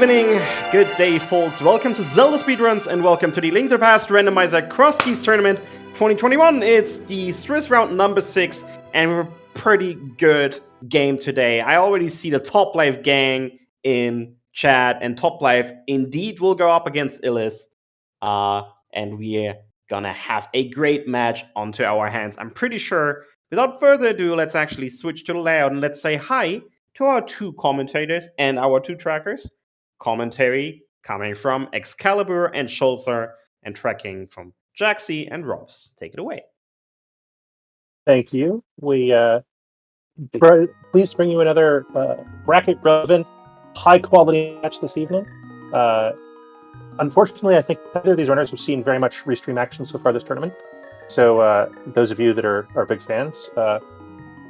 evening, good day folks, welcome to ZeldaSpeedRuns and welcome to the Link to the Past Randomizer Crosskeys Tournament 2021. It's the Swiss round number 6 and we're a pretty good game today. I already see the topplife gang in chat and topplife indeed will go up against Illus and we're gonna have a great match onto our hands. I'm pretty sure. Without further ado, let's actually switch to the layout and let's say hi to our two commentators and our two trackers. Commentary coming from Excalibur and Schulzer, and tracking from Jaxie and Robs. Take it away. Thank you. We pleased to bring you another bracket-relevant, high-quality match this evening. Unfortunately, I think neither of these runners have seen very much restream action so far this tournament. So those of you that are big fans,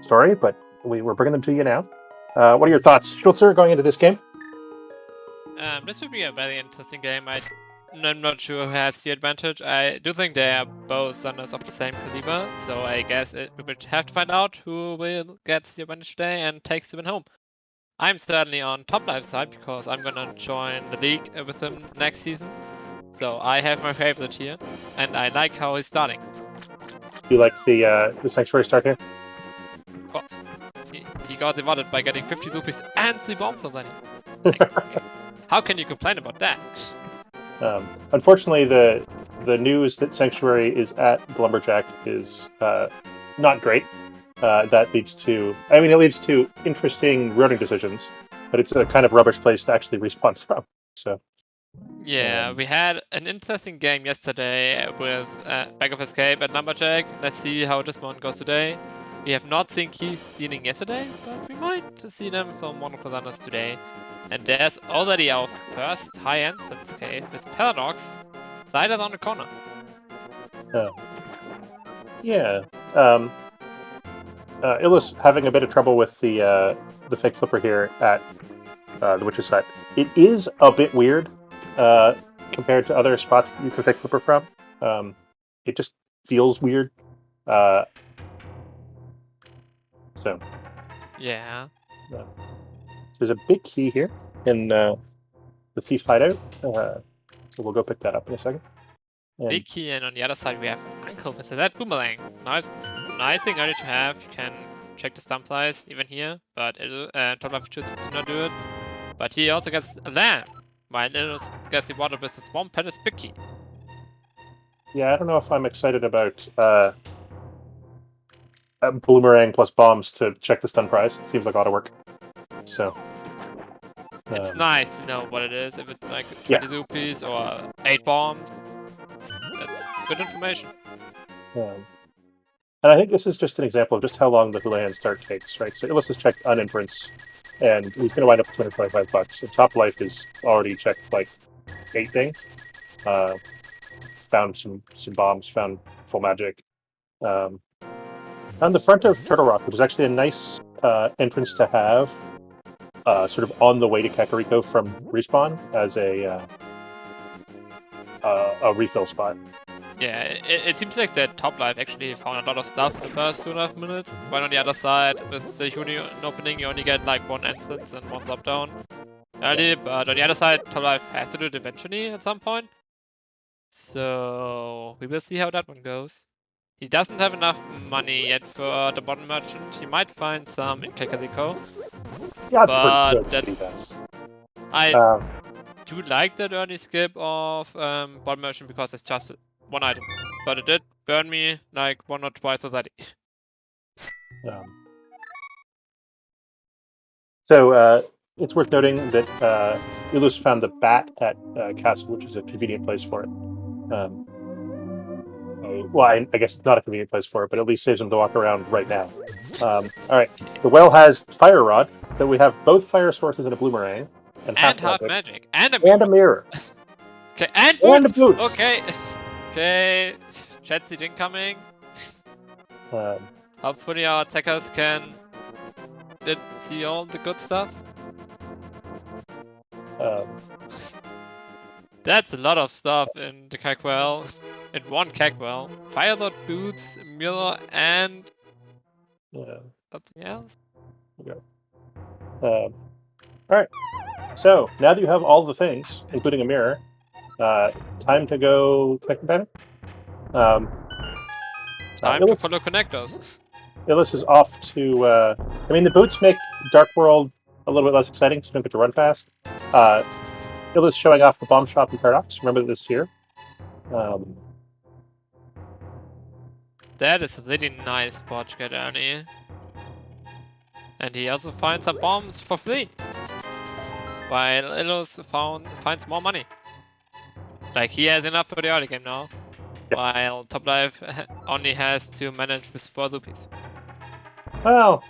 sorry, but we're bringing them to you now. What are your thoughts, Schulzer, going into this game? This would be a very interesting game. I'm not sure who has the advantage. I do think they are both runners of the same caliber, so I guess we would have to find out who will get the advantage today and takes the win home. I'm certainly on topplife side because I'm gonna join the league with him next season. So I have my favorite here, and I like how he's starting. You like the Sanctuary start here? Of course. He got rewarded by getting 50 rupees and 3 bombs already. How can you complain about that? Unfortunately, the news that Sanctuary is at the Lumberjack is not great. That leads to, it leads to interesting running decisions, but it's a kind of rubbish place to actually respawn from. So. Yeah, we had an interesting game yesterday with Bag of Escape at Lumberjack. Let's see how this one goes today. We have not seen Keith dealing yesterday, but we might see them from one of the runners today. And there's already our first high entrance cave with Paradox right around the corner. Yeah. Illus having a bit of trouble with the fake flipper here at the Witch's Hut. It is a bit weird compared to other spots that you can fake flipper from. It just feels weird. So. Yeah. There's a big key here in the Thief hideout, so we'll go pick that up in a second. And big key, and on the other side we have Uncle with that boomerang. Nice thing only to have. You can check the stun price even here, but topplife chooses to not do it. But he also gets a lamp, while Illus gets rewarded with the Swamp Palace big key. Yeah, I don't know if I'm excited about boomerang plus bombs to check the stun price. It seems like a lot of work. So. It's nice to know what it is, if it's like 20 rupees or 8 bombs. That's good information. And I think this is just an example of just how long the Houlihan start takes, right? So Illus has checked uninference, and he's going to wind up with $225. And Top Life is already checked like 8 things. Found some bombs, found full magic. On the front of Turtle Rock, which is actually a nice entrance to have, sort of on the way to Kakariko from Respawn as a refill spot. Yeah, it seems like that Topplife actually found a lot of stuff in the first 2.5 minutes, while on the other side, with the Union opening, you only get like 1 entrance and 1 drop down early, but on the other side, Topplife has to do it eventually at some point. So we will see how that one goes. He doesn't have enough money yet for the bottom merchant. He might find some in Kakariko. Yeah, but pretty good. I do like that early skip of bottom merchant because it's just 1 item. But it did burn me like 1 or twice already. So it's worth noting that Illus found the bat at Castle, which is a convenient place for it. Well, I guess not a convenient place for it, but at least saves him to walk around right now. All right, the well has Fire Rod, so we have both fire sources and a bloomerang. And hard magic. And a mirror. Okay, and boots! Okay. Okay, chat seat incoming. Hopefully our attackers can see all the good stuff. That's a lot of stuff in the Cagwell. In one Cagwell. Fire Rod, boots, mirror, and something else. Okay. Alright. So now that you have all the things, including a mirror, time to go connect the banner. Time to Illus, follow connectors. Illus is off to. I mean, the boots make Dark World a little bit less exciting, so you don't get to run fast. Illus showing off the bomb shop and Paradox. Remember this here. That is a really nice spot to get early. And he also finds some bombs for free. While Illus finds more money. Like, he has enough for the early game now. Yep. While topplife only has to manage with 4 rupees. Well,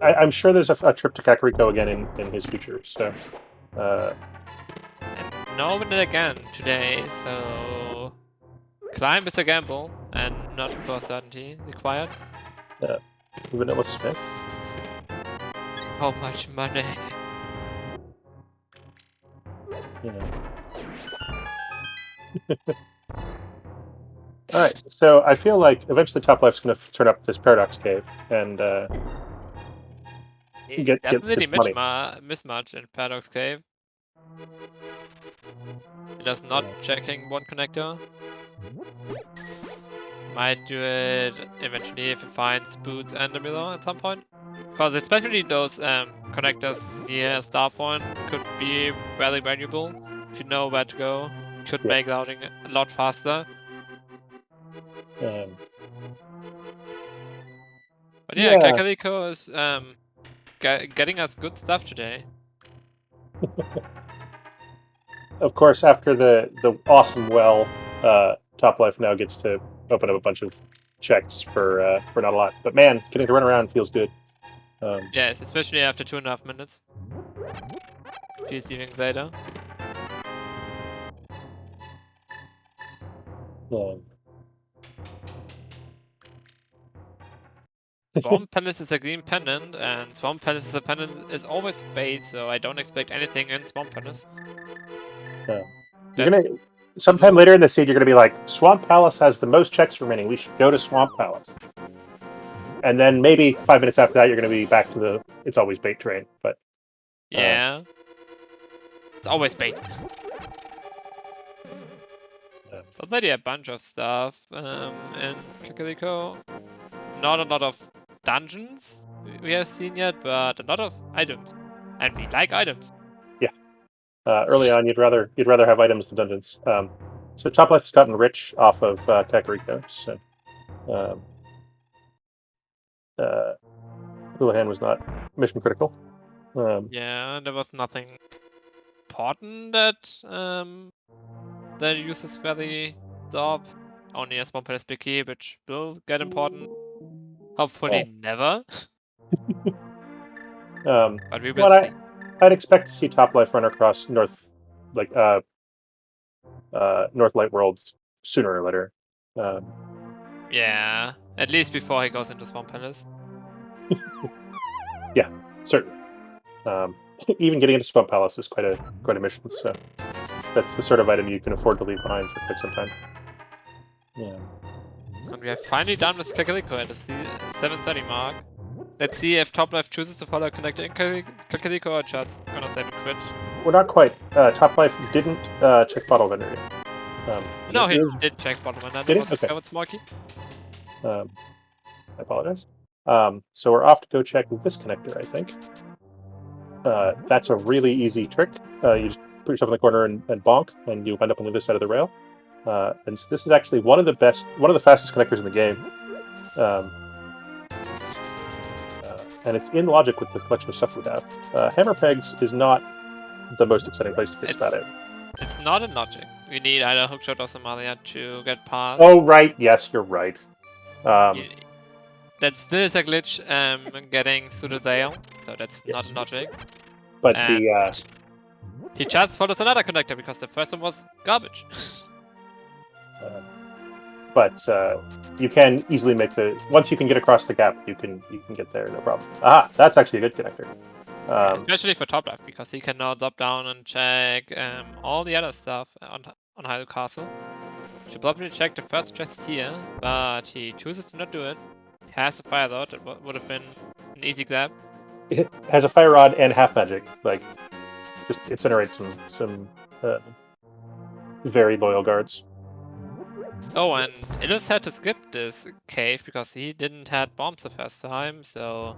I'm sure there's a trip to Kakariko again in his future. So, And no one did again today, so climb is a gamble and not for certainty required. Vanilla Smith. How much money? Yeah. All right, so I feel like eventually Toplife's going to turn up this Paradox Cave and get really money. mismatch in Paradox Cave. He does not checking one connector. Might do it eventually if he finds boots and the mirror at some point. Because especially those connectors near Star Point could be very valuable. If you know where to go, could make routing a lot faster. But yeah, Kakariko is getting us good stuff today. Of course, after the awesome well, Toplife now gets to open up a bunch of checks for not a lot. But man, getting to run around feels good. Yes, especially after 2.5 minutes. Few seconds later. Swamp Palace is a green pendant, and Swamp Palace is a pendant is always bait, so I don't expect anything in Swamp Palace. You're gonna sometime later in the seed, you're gonna be like, Swamp Palace has the most checks remaining. We should go to Swamp Palace. And then maybe 5 minutes after that, you're gonna be back to the it's always bait train. But yeah, it's always bait. There's already a bunch of stuff in Kakariko. Not a lot of dungeons we have seen yet, but a lot of items, and we like items. Yeah. Early on, you'd rather have items than dungeons. So Toplife has gotten rich off of Kakariko. So Houlihan was not mission critical. Yeah, there was nothing important that that uses very top. Only a small palace key, which will get important. Hopefully never. But we will see. I'd expect to see Toplife run across North Light Worlds sooner or later. Yeah, at least before he goes into Swamp Palace. Yeah, certainly. Even getting into Swamp Palace is quite a mission. So that's the sort of item you can afford to leave behind for quite some time. Yeah. And we are finally done with Kakariko at the 7:30 mark. Let's see if Toplife chooses to follow connector in Kakariko or just gonna save and quit. We're not quite. Toplife didn't check bottle vendor yet. No, he did check bottle vendor. That was discovered small key. I apologize. So we're off to go check this connector, I think. That's a really easy trick. You just put yourself in the corner and bonk, and you wind up on the other side of the rail. And so this is actually one of the fastest connectors in the game. And it's in logic with the collection of stuff we have. Hammer pegs is not the most exciting place to fix that out. It's not in logic. We need either hookshot or Somalia to get past. Oh, right. Yes, you're right. That still is a glitch getting through the Zale, so that's not in logic. But he just followed another connector because the first one was garbage. But you can easily make once you can get across the gap, you can get there, no problem. Aha, that's actually a good connector. Especially for Toplife, because he can now drop down and check all the other stuff on Hyrule Castle. Should probably check the first chest here, but he chooses to not do it. He has a fire though, that would have been an easy grab. it has a fire rod and half magic. Like, just incinerates some very loyal guards. Oh, and Illus had to skip this cave because he didn't have bombs the first time, so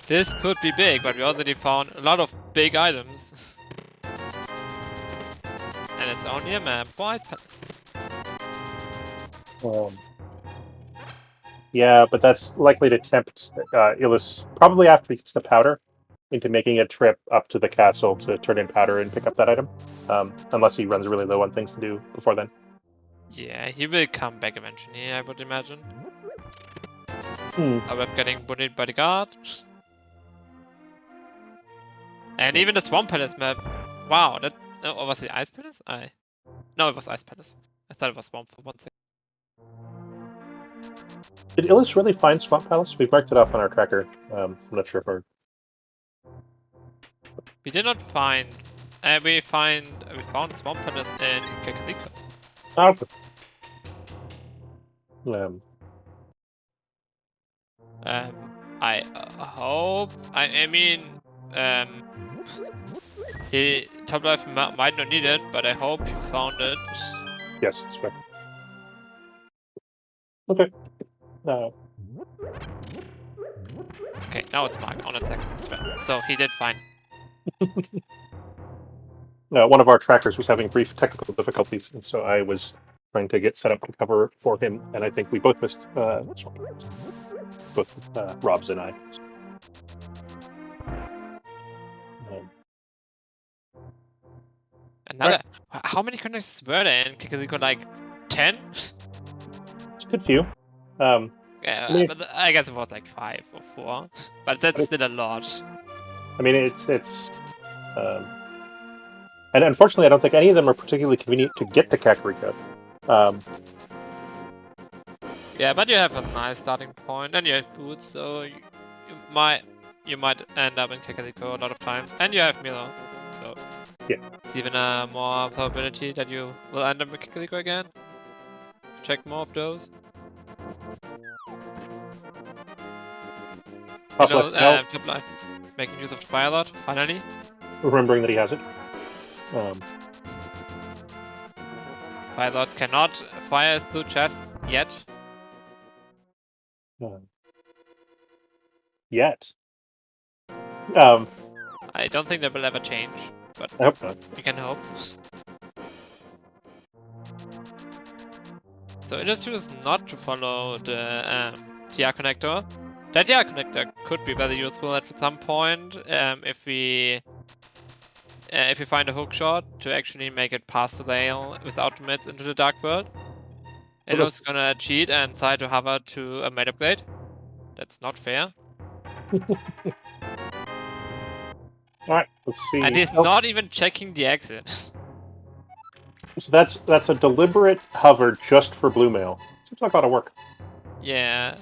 this could be big, but we already found a lot of big items. And it's only a map for Ice Palace. Yeah, but that's likely to tempt Illus, probably after he gets the powder, into making a trip up to the castle to turn in powder and pick up that item. Unless he runs really low on things to do before then. Yeah, he will come back eventually, I would imagine. Are we getting bullied by the guard? And even the Swamp Palace map. Wow, that... Oh, was it Ice Palace? No, it was Ice Palace. I thought it was Swamp for one second. Did Illus really find Swamp Palace? We've marked it off on our tracker. I'm not sure if we're... We did not find... we found Swamp Palace in Kakariko. Oh, okay. I hope... I mean... Topplife might not need it, but I hope you found it. Yes, that's right. Okay. Okay, now it's marked on attack. So he did fine. One of our trackers was having brief technical difficulties, and so I was trying to get set up to cover for him, and I think we both missed both Robs and I. Another... Right. How many connectors were there in Kakariko? Like 10? It's a good few. Yeah, but I guess it was like 5 or 4. But that's still a lot. I mean, it's and unfortunately, I don't think any of them are particularly convenient to get to Kakariko. Yeah, but you have a nice starting point, and you have boots, so you might end up in Kakariko a lot of times, and you have Milo, so yeah, it's even a more probability that you will end up in Kakariko again. Check more of those. Topplife, making use of the fire lot, finally. Remembering that he has it. Fire lot cannot fire through chest yet. Yet. I don't think that will ever change, but I hope not. We can hope. So it is choose not to follow the TR connector. That TR connector could be very useful at some point if we find a hook shot to actually make it past the rail without mids into the dark world. Illus gonna cheat and try to hover to a meta upgrade. That's not fair. Alright, let's see. And he's not even checking the exit. So that's a deliberate hover just for blue mail. Seems like a lot of work. Yeah.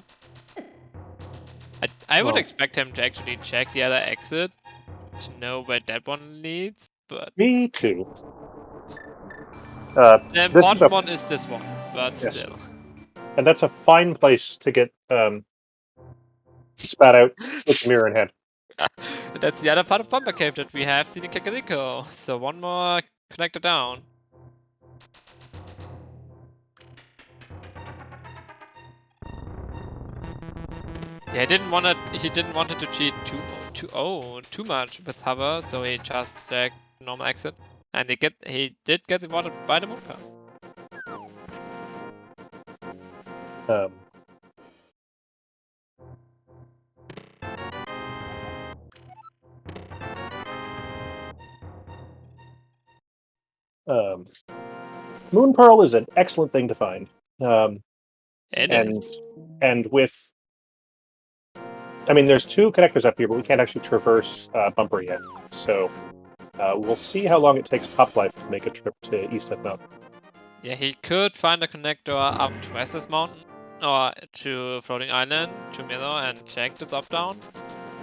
I would expect him to actually check the other exit to know where that one leads, but... Me too. The important one is this one, but yes. Still. And that's a fine place to get spat out with the mirror in hand. That's the other part of Bumper Cave that we have seen in Kakariko. So one more connector down. Yeah, he didn't want it to cheat too much with hover, so he just checked normal exit, and he did get rewarded by the Moonpearl. Moonpearl is an excellent thing to find. It is. And with, I mean, there's 2 connectors up here, but we can't actually traverse Bumper yet. So we'll see how long it takes Topplife to make a trip to East Death Mountain. Yeah, he could find a connector up to Estes Mountain or to Floating Island to Milo and check the drop down,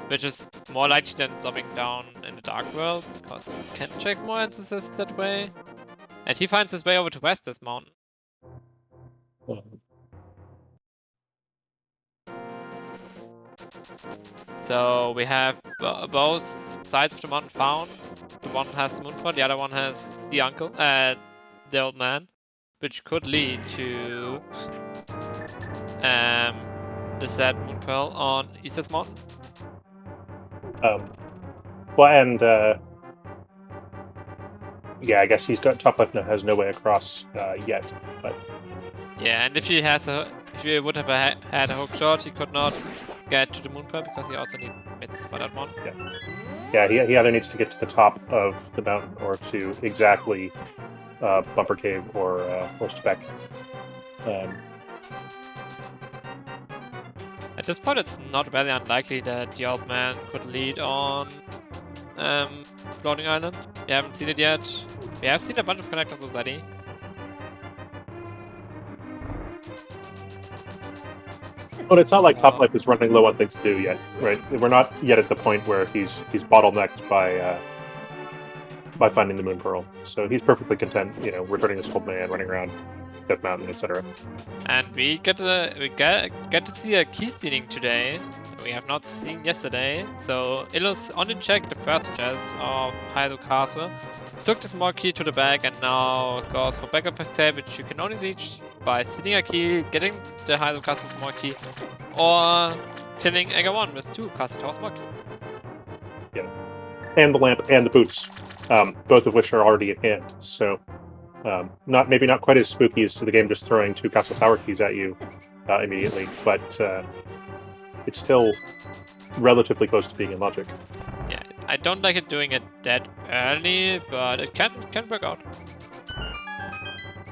which is more likely than dropping down in the Dark World because you can check more instances that way. And he finds his way over to Estes Mountain. So we have both sides of the mountain found. The one has the moon pearl, the other one has the uncle, the old man, which could lead to the said moon pearl on Easter's mountain. Well, and yeah, I guess he's got topplife now, has no way across yet. But yeah, and if he would have had a hook shot, he could not get to the moon pearl because he also needs mitts for that one. Yeah, he either needs to get to the top of the mountain or to exactly Bumper Cave or Spec. At this point, it's not very unlikely that the old man could lead on Floating Island. We haven't seen it yet. We have seen a bunch of connectors already. But it's not like topplife is running low on things to do yet, right? We're not yet at the point where he's bottlenecked by finding the moon pearl. So he's perfectly content, returning this old man, running around Death Mountain, etc. And we get to see a key stealing today that we have not seen yesterday. So Illus on the check the first chest of Hyrule Castle, took the small key to the bag and now goes for backup escape, which you can only reach by stealing a key, getting the Hyrule Castle small key, or killing Ega 1 with 2 Castle Tower small keys. Yeah. And the lamp and the boots, both of which are already at hand. So maybe not quite as spooky as to the game just throwing 2 Castle Tower keys at you immediately, but it's still relatively close to being in logic. Yeah, I don't like it doing it that early, but it can work out.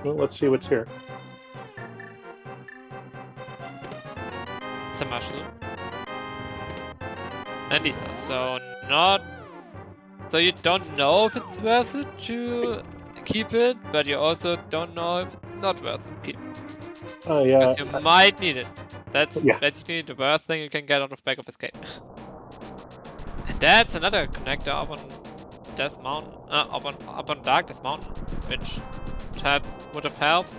Well, let's see what's here. It's a mushroom. And these are so you don't know if it's worth it to keep it, but you also don't know if it's not worth it to keep it. Oh yeah. Because you might need it. That's basically the worst thing you can get out of Back of Escape. And that's another connector up on Death Mountain, up on Darkness Mountain, which would have helped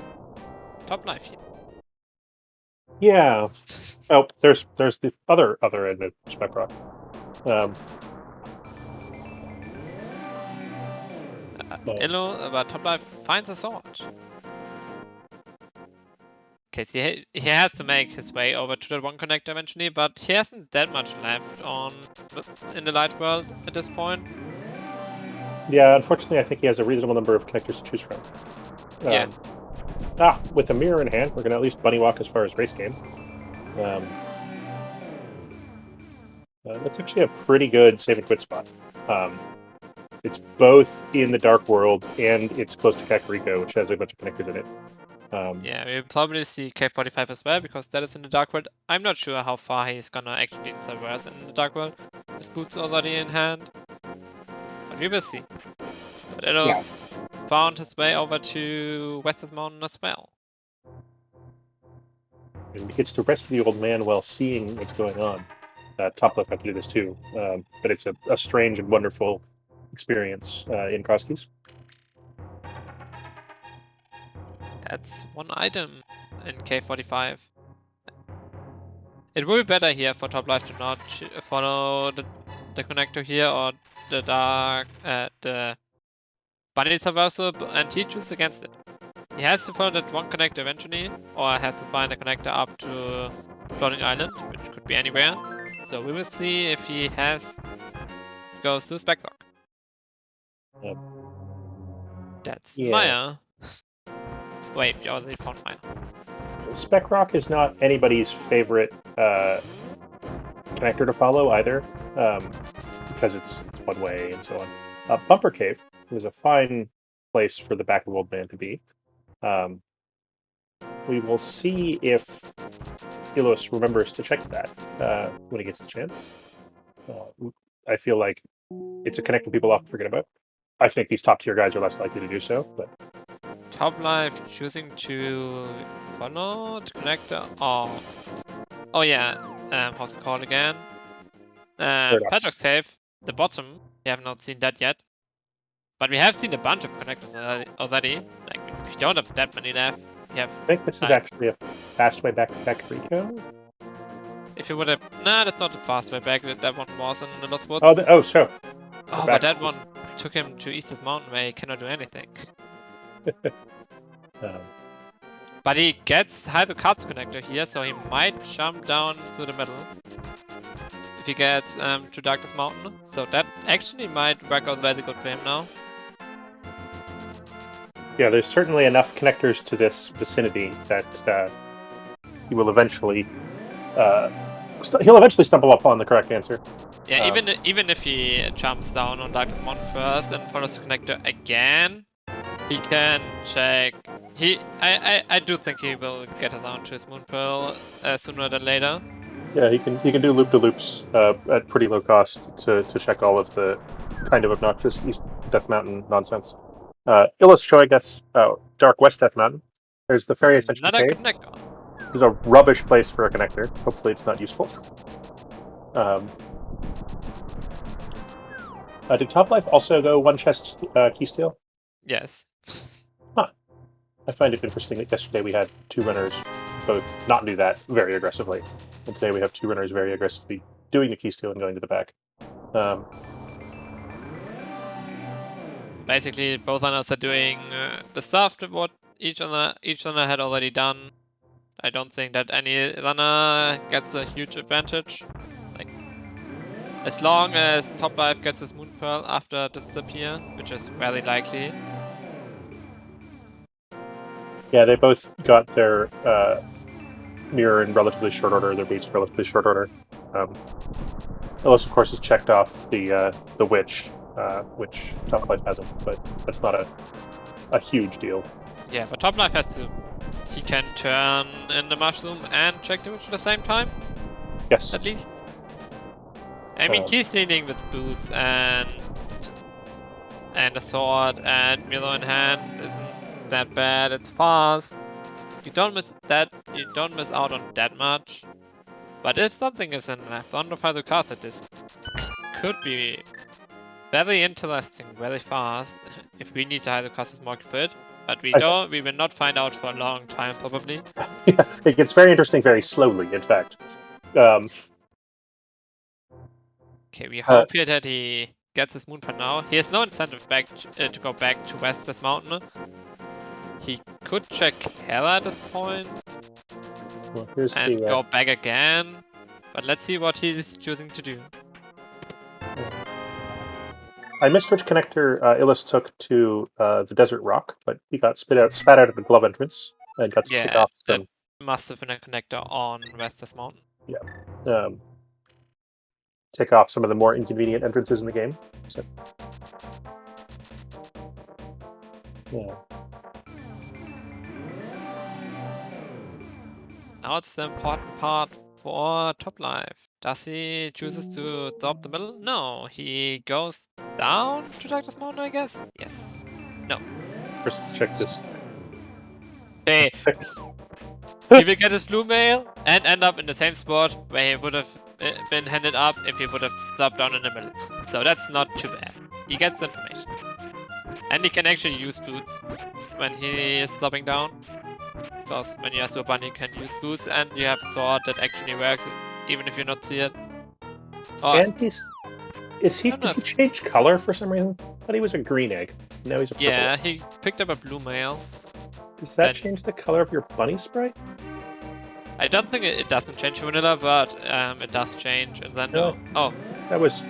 topplife here. Yeah. Oh, there's the other end of Spec Rock. topplife finds a sword. Okay, so he has to make his way over to that one connector eventually, but he hasn't that much left in the light world at this point. Yeah, unfortunately, I think he has a reasonable number of connectors to choose from. With a mirror in hand, we're going to at least bunny walk as far as race game. That's actually a pretty good save and quit spot. It's both in the Dark World and it's close to Kakariko, which has a bunch of connectors in it. Yeah, we'll probably see K45 as well, because that is in the Dark World. I'm not sure how far he's gonna actually traverse in the Dark World. His boots already in hand. But we will see. But Illus found his way over to Western Mountain as well. And he gets to rescue the old man while seeing what's going on. Topplife had to do this too, but it's a strange and wonderful experience in Crosskeys. That's one item in K45. It would be better here for topplife to not follow the connector here or the bunny traversal, and he chooses against it. He has to follow that one connector eventually, or has to find a connector up to Floating Island, which could be anywhere. So we will see if he goes to Specsock. Yep. That's Maya. Wait, we already found Maya. Spec Rock is not anybody's favorite connector to follow either, because it's one way and so on. Bumper Cave is a fine place for the back of Old Man to be. We will see if Illus remembers to check that when he gets the chance. I feel like it's a connector people often forget about. I think these top tier guys are less likely to do so, but topplife choosing to follow the connector. Oh yeah, how's it called again? Paradox Cave, the bottom. We have not seen that yet, but we have seen a bunch of connectors already. Like we don't have that many left. We have. I think this is actually a fast way back to Kakariko. if he would have... Nah, that's not the fast way back. That one was in the Lost Woods. Oh, so. Oh, but that one took him to Easter's Mountain where he cannot do anything. But he gets Hydro Cards Connector here, so he might jump down to the middle. If he gets to Darkness Mountain. So that actually might work out very good for him now. Yeah, there's certainly enough connectors to this vicinity that he will eventually he'll eventually stumble upon the correct answer. Yeah, even if he jumps down on Darkness Mountain first and follows the connector again, he can check. I do think he will get around to his Moon Pearl sooner than later. Yeah, he can do loop-de-loops at pretty low cost to check all of the kind of obnoxious East Death Mountain nonsense. Illus showing us Dark West Death Mountain. There's the Fairy Ascension Another Cave. connector. There's a rubbish place for a connector. Hopefully it's not useful. Did Top-Life also go one chest key steal? Yes. I find it interesting that yesterday we had two runners both not do that very aggressively, and today we have two runners very aggressively doing the key steal and going to the back. Basically, both runners are doing the stuff that what each runner had already done. I don't think that any runner gets a huge advantage. Like, as long as Top-Life gets his Moon Pearl after Disappear, which is very likely. Yeah, they both got their mirror in relatively short order, their beats in relatively short order. Illus, of course, has checked off the Witch, which Top-Life hasn't, but that's not a huge deal. Yeah, but Top-Life has to... He can turn in the Mushroom and check the Witch at the same time? Yes. At least. I mean, he's leading with boots and a sword and Milo in hand isn't that bad. It's fast. You don't miss out on that much. But if something is in left on the Hydro Castle, this could be very interesting, very fast. If we need to Hydro Castle's more fit. But we will not find out for a long time, probably. Yeah, it gets very interesting very slowly, in fact. Okay, we hope here that he gets his Moon Pearl now. He has no incentive to go back to West Mountain. He could check Hera at this point. Well, and go back again. But let's see what he's choosing to do. I missed which connector Illus took to the Desert Rock, but he got spat out of the glove entrance and got to take off some... must have been a connector on Westus Mountain. Yeah. Take off some of the more inconvenient entrances in the game. So. Yeah. Now it's the important part for Top-Life. Does he chooses to drop the middle? No, he goes down to Darkness Mountain, I guess? Yes. No. First, let's check this. Hey, he will get his blue mail and end up in the same spot where he would have been handed up if he would have dropped down in the middle. So that's not too bad. He gets the information. And he can actually use boots when he is dropping down. Because when you have Super Bunny, you can use boots and you have sword that actually works even if you not see it. Oh, and did he change color for some reason? I thought he was a green egg. Now he's a purple. Yeah, he picked up a blue mail. Does that change the color of your bunny sprite? I don't think it doesn't change vanilla, but it does change. And then oh, that was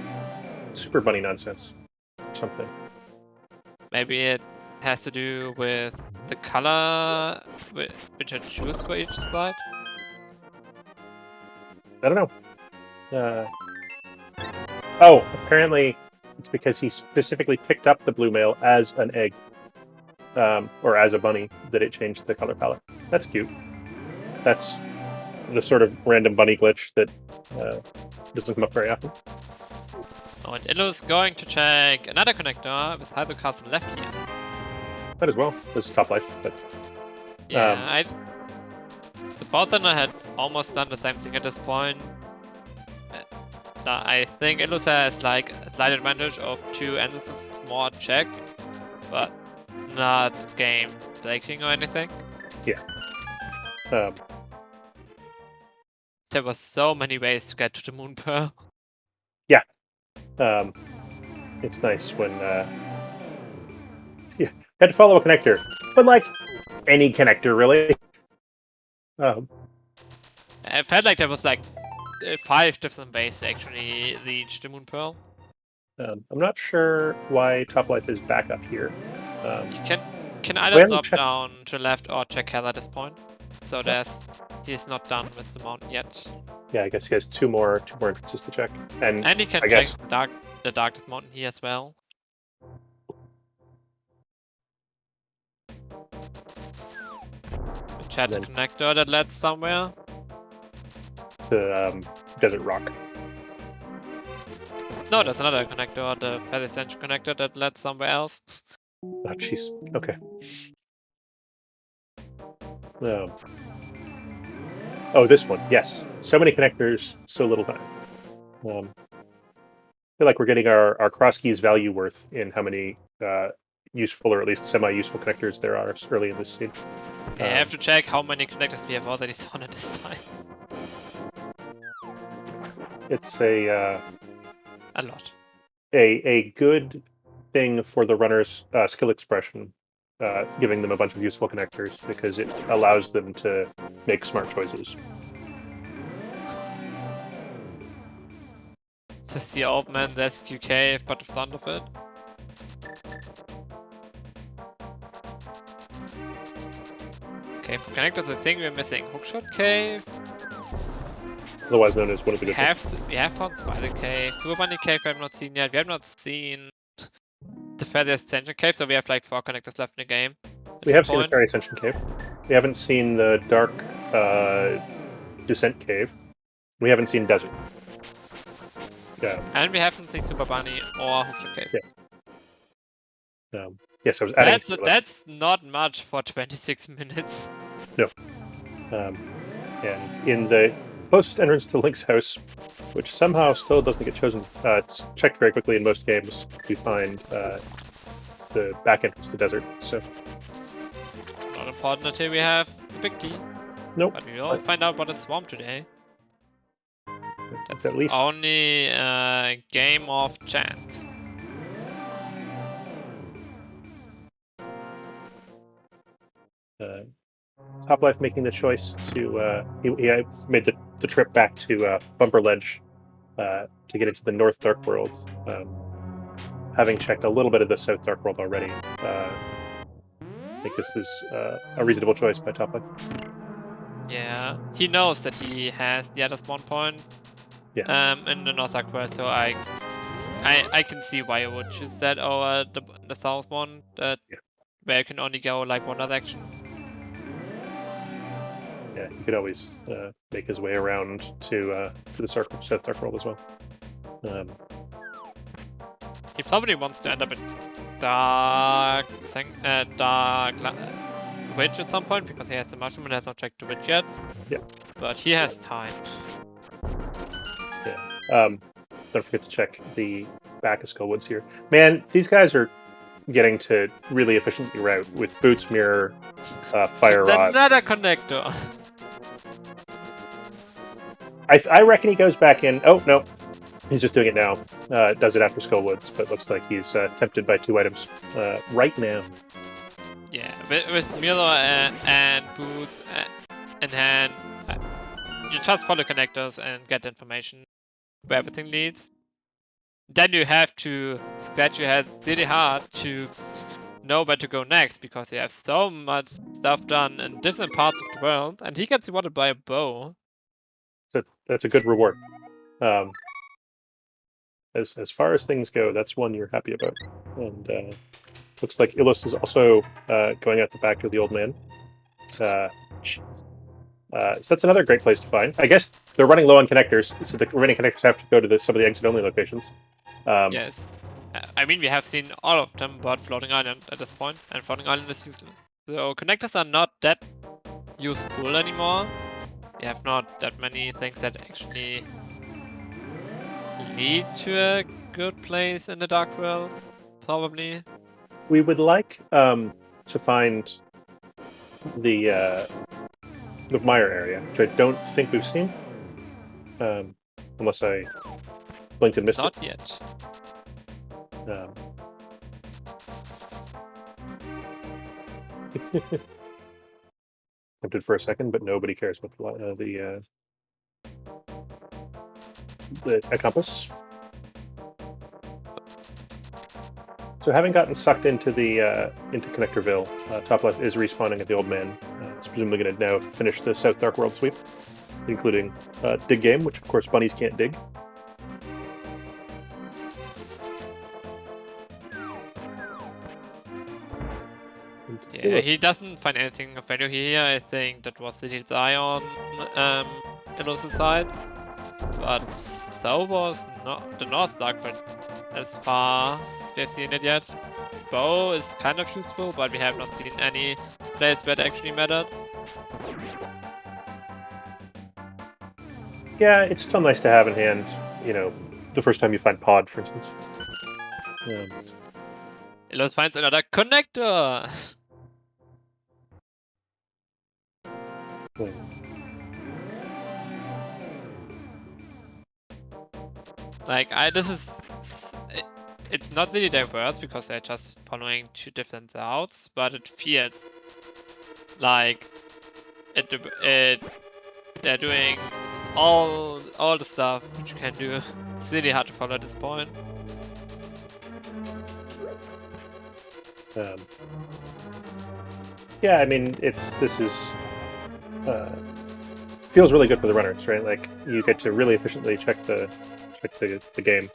Super Bunny nonsense. Or something. Maybe it has to do with the color which I choose for each slide. I don't know. Oh, apparently it's because he specifically picked up the blue mail as an egg, or as a bunny, that it changed the color palette. That's cute. That's the sort of random bunny glitch that doesn't come up very often. Oh, and Illus going to check another connector with Hydro Castle left here. That as well. This is Top-Life, but yeah, the Botlaner had almost done the same thing at this point. I think Illus has like a slight advantage of 2 entrances more check, but not game breaking or anything. Yeah. there were so many ways to get to the moon pearl. It's nice when you had to follow a connector, but like any connector, really. I felt like there was like 5 different ways to actually reach the moon pearl. I'm not sure why Toplife is back up here. You can either haven't drop checked- down to the left or check hell at this point. So he's not done with the mountain yet. Yeah, I guess he has two more entrances to check, and And he can I check guess the darkest mountain here as well. Chat Then- connector that led somewhere. the Desert Rock. No, there's another connector, the Feather Ascension connector that led somewhere else. Oh, jeez. Okay. Oh, this one. Yes. So many connectors, so little time. I feel like we're getting our Crosskeys value worth in how many useful or at least semi-useful connectors there are early in this stage. Okay, I have to check how many connectors we have already spawned at this time. It's a lot. a good thing for the runner's skill expression, giving them a bunch of useful connectors because it allows them to make smart choices. To see old man rescue cave, but the front of it. Okay, for connectors, I think we're missing Hookshot Cave. Otherwise known as one of the We good things. have found Spider Cave, Super Bunny Cave we have not seen yet. We have not seen the Feather Ascension Cave, so we have like 4 connectors left in the game. We have seen the Fairy Ascension Cave. We haven't seen the Dark Descent Cave. We haven't seen Desert. Yeah. And we haven't seen Super Bunny or Hookshot Cave. Yes, I was adding. That's not much for 26 minutes. And in the closest entrance to Link's house, which somehow still doesn't get chosen, it's checked very quickly in most games, we find the back entrance to Desert. So Not important until we have the big key. nope. But we will find out what is Swamp today. It's That's at least only a game of chance. Toplife making the choice to he made the trip back to Bumper Ledge to get into the North Dark World, having checked a little bit of the South Dark World already. I think this is a reasonable choice by Toplife. Yeah, he knows that he has the other spawn point in the North Dark World, so I can see why you would choose that over the South one, where you can only go like one direction. Yeah, he could always make his way around to the South Dark World as well. He probably wants to end up in Dark Witch at some point because he has the mushroom and has not checked the witch yet. Yeah. But he has time. Yeah. Don't forget to check the back of Skullwoods here. Man, these guys are getting to really efficiently route with Boots, Mirror, Fire Rod. Another connector. I reckon he goes back in. Oh, no. He's just doing it now. Does it after Skullwoods, but looks like he's tempted by 2 items right now. Yeah, with Miller and Boots in hand, you just follow connectors and get the information where everything leads. Then you have to scratch your head really hard to know where to go next because you have so much stuff done in different parts of the world, and he gets rewarded by a bow. That's a good reward. As far as things go, that's one you're happy about. And looks like Illus is also going out the back of the old man. So that's another great place to find. I guess they're running low on connectors, so the remaining connectors have to go to some of the exit-only locations. Yes. I mean, we have seen all of them but Floating Island at this point, and Floating Island is useless. So connectors are not that useful anymore. We have not that many things that actually lead to a good place in the Dark World, probably. We would like to find the Mire area, which I don't think we've seen. Unless I blinked and missed Not it. yet. Tempted for a second, but nobody cares about the compass. So having gotten sucked into into Connectorville, Topplife is respawning at the Old Man. It's presumably going to now finish the South Dark World sweep, including dig game, which of course bunnies can't dig. Yeah, he doesn't find anything of value here. I think that was the desire on Illus's side. But so was not the North Dark for as far as we've seen it yet. Bow is kind of useful, but we have not seen any plays where it actually mattered. Yeah, it's still nice to have in hand, you know, the first time you find Pod, for instance. Illus finds another connector! Like, it's not really diverse because they're just following two different routes, but it feels like they're doing all the stuff which you can do. It's really hard to follow at this point. Yeah, I mean, feels really good for the runners, right? Like you get to really efficiently check the game,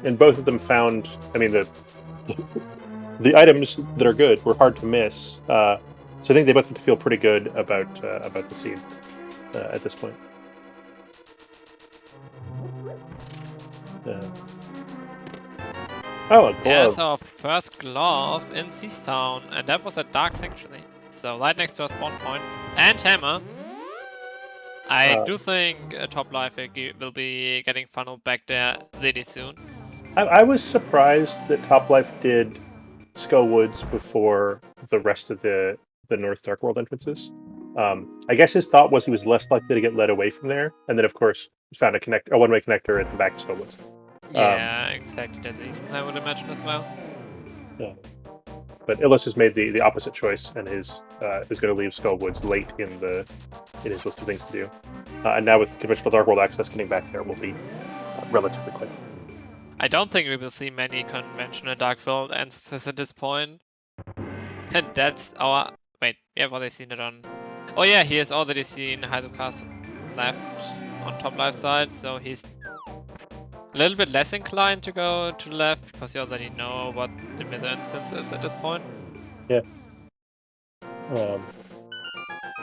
and both of them found. I mean, the items that are good were hard to miss. So I think they both get to feel pretty good about the scene at this point. Oh, a glove. Yeah, so first glove in Seastown, and that was at Dark Sanctuary. So right next to our spawn point. And hammer. I do think topplife will be getting funneled back there really soon. I was surprised that Topplife did Skull Woods before the rest of the North Dark World entrances. I guess his thought was he was less likely to get led away from there, and then of course found a one-way connector at the back of Skull Woods. Yeah, exactly that reason I would imagine as well. Yeah. But Illus has made the opposite choice and is going to leave Skull Woods late in his list of things to do. And now with conventional Dark World access, getting back there will be relatively quick. I don't think we will see many conventional Dark World answers at this point. And that's our... Wait, we have already seen it on... Oh yeah, he has already seen Hydukas left on Topplife side, so he's a little bit less inclined to go to the left because you already know what the middle instance is at this point. Yeah.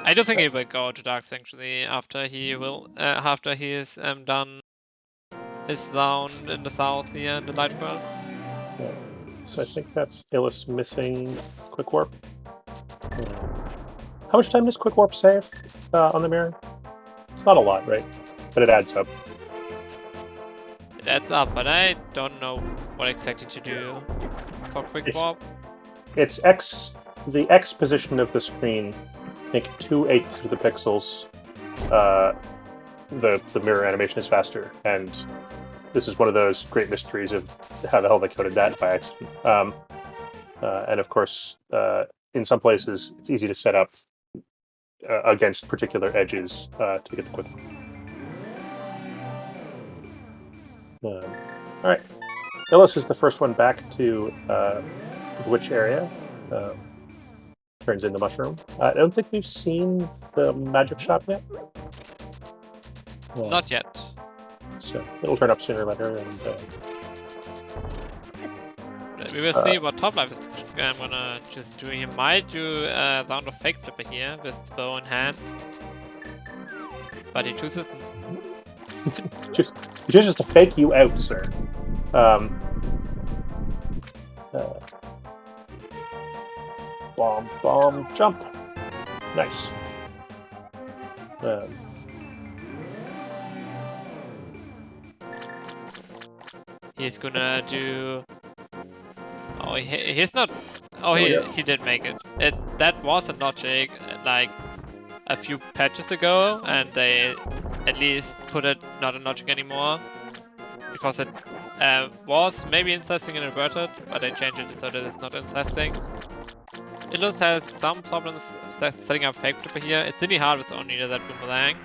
I do think he will go to Dark Sanctuary after he is done his round in the south here in the Light World. So I think that's Illus missing Quick Warp. How much time does Quick Warp save on the mirror? It's not a lot, right? But it adds up. It adds up, but I don't know what exactly to do for Quick Warp. It's the X position of the screen. Make 2/8 of the pixels. The mirror animation is faster, and this is one of those great mysteries of how the hell they coded that by accident. And of course, in some places, it's easy to set up against particular edges to get the quick. All right, Illus is the first one back to the witch area. Turns in the mushroom. I don't think we've seen the magic shop yet. Not yet. So it'll turn up sooner or later, and we will see what Topplife is gonna just do. He might do a round of fake flipper here with the bow in hand, but he chooses just to fake you out, sir. Bomb, jump. Nice. He's gonna do... Oh, he's not... Oh, he did make it. That was a logic. Like, a few patches ago, and they at least put it not in logic anymore. Because it was maybe interesting and inverted, but they changed it so that it's not interesting. Illus has some problems setting up fake tripper here. It's really hard with only that boomerang,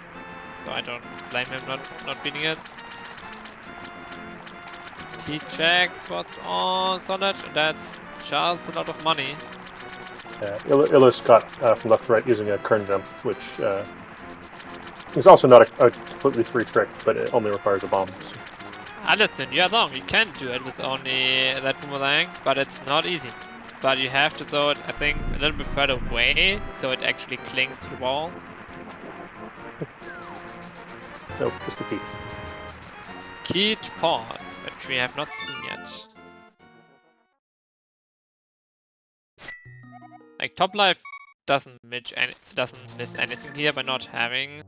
so I don't blame him not beating it. He checks what's on Sonnet, and that's just a lot of money. Illus got from left to right using a kern jump, which is also not a completely free trick, but it only requires a bomb. So. Listen, you're wrong, you can do it with only that boomerang, but it's not easy. But you have to throw it, I think, a little bit further away, so it actually clings to the wall. So, just a key. Key to pod, which we have not seen yet. Like, Topplife doesn't miss anything here by not having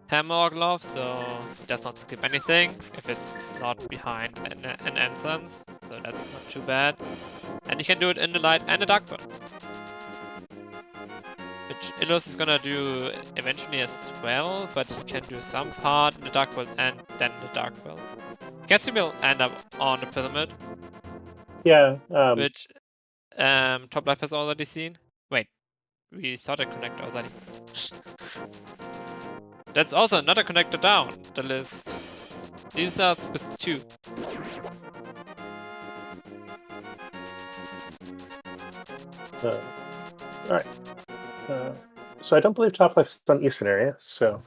hammer or glove, so he does not skip anything if it's not behind an entrance, so that's not too bad. And he can do it in the light and the dark world, which Illus is gonna do eventually as well, but he can do some part in the dark world and then the dark world. Guess he will end up on the pyramid. Yeah. Which Topplife has already seen. Wait, we saw the connector already. That's also another connector down the list. These are with 2. Alright. So I don't believe Toplife's on Eastern area, so...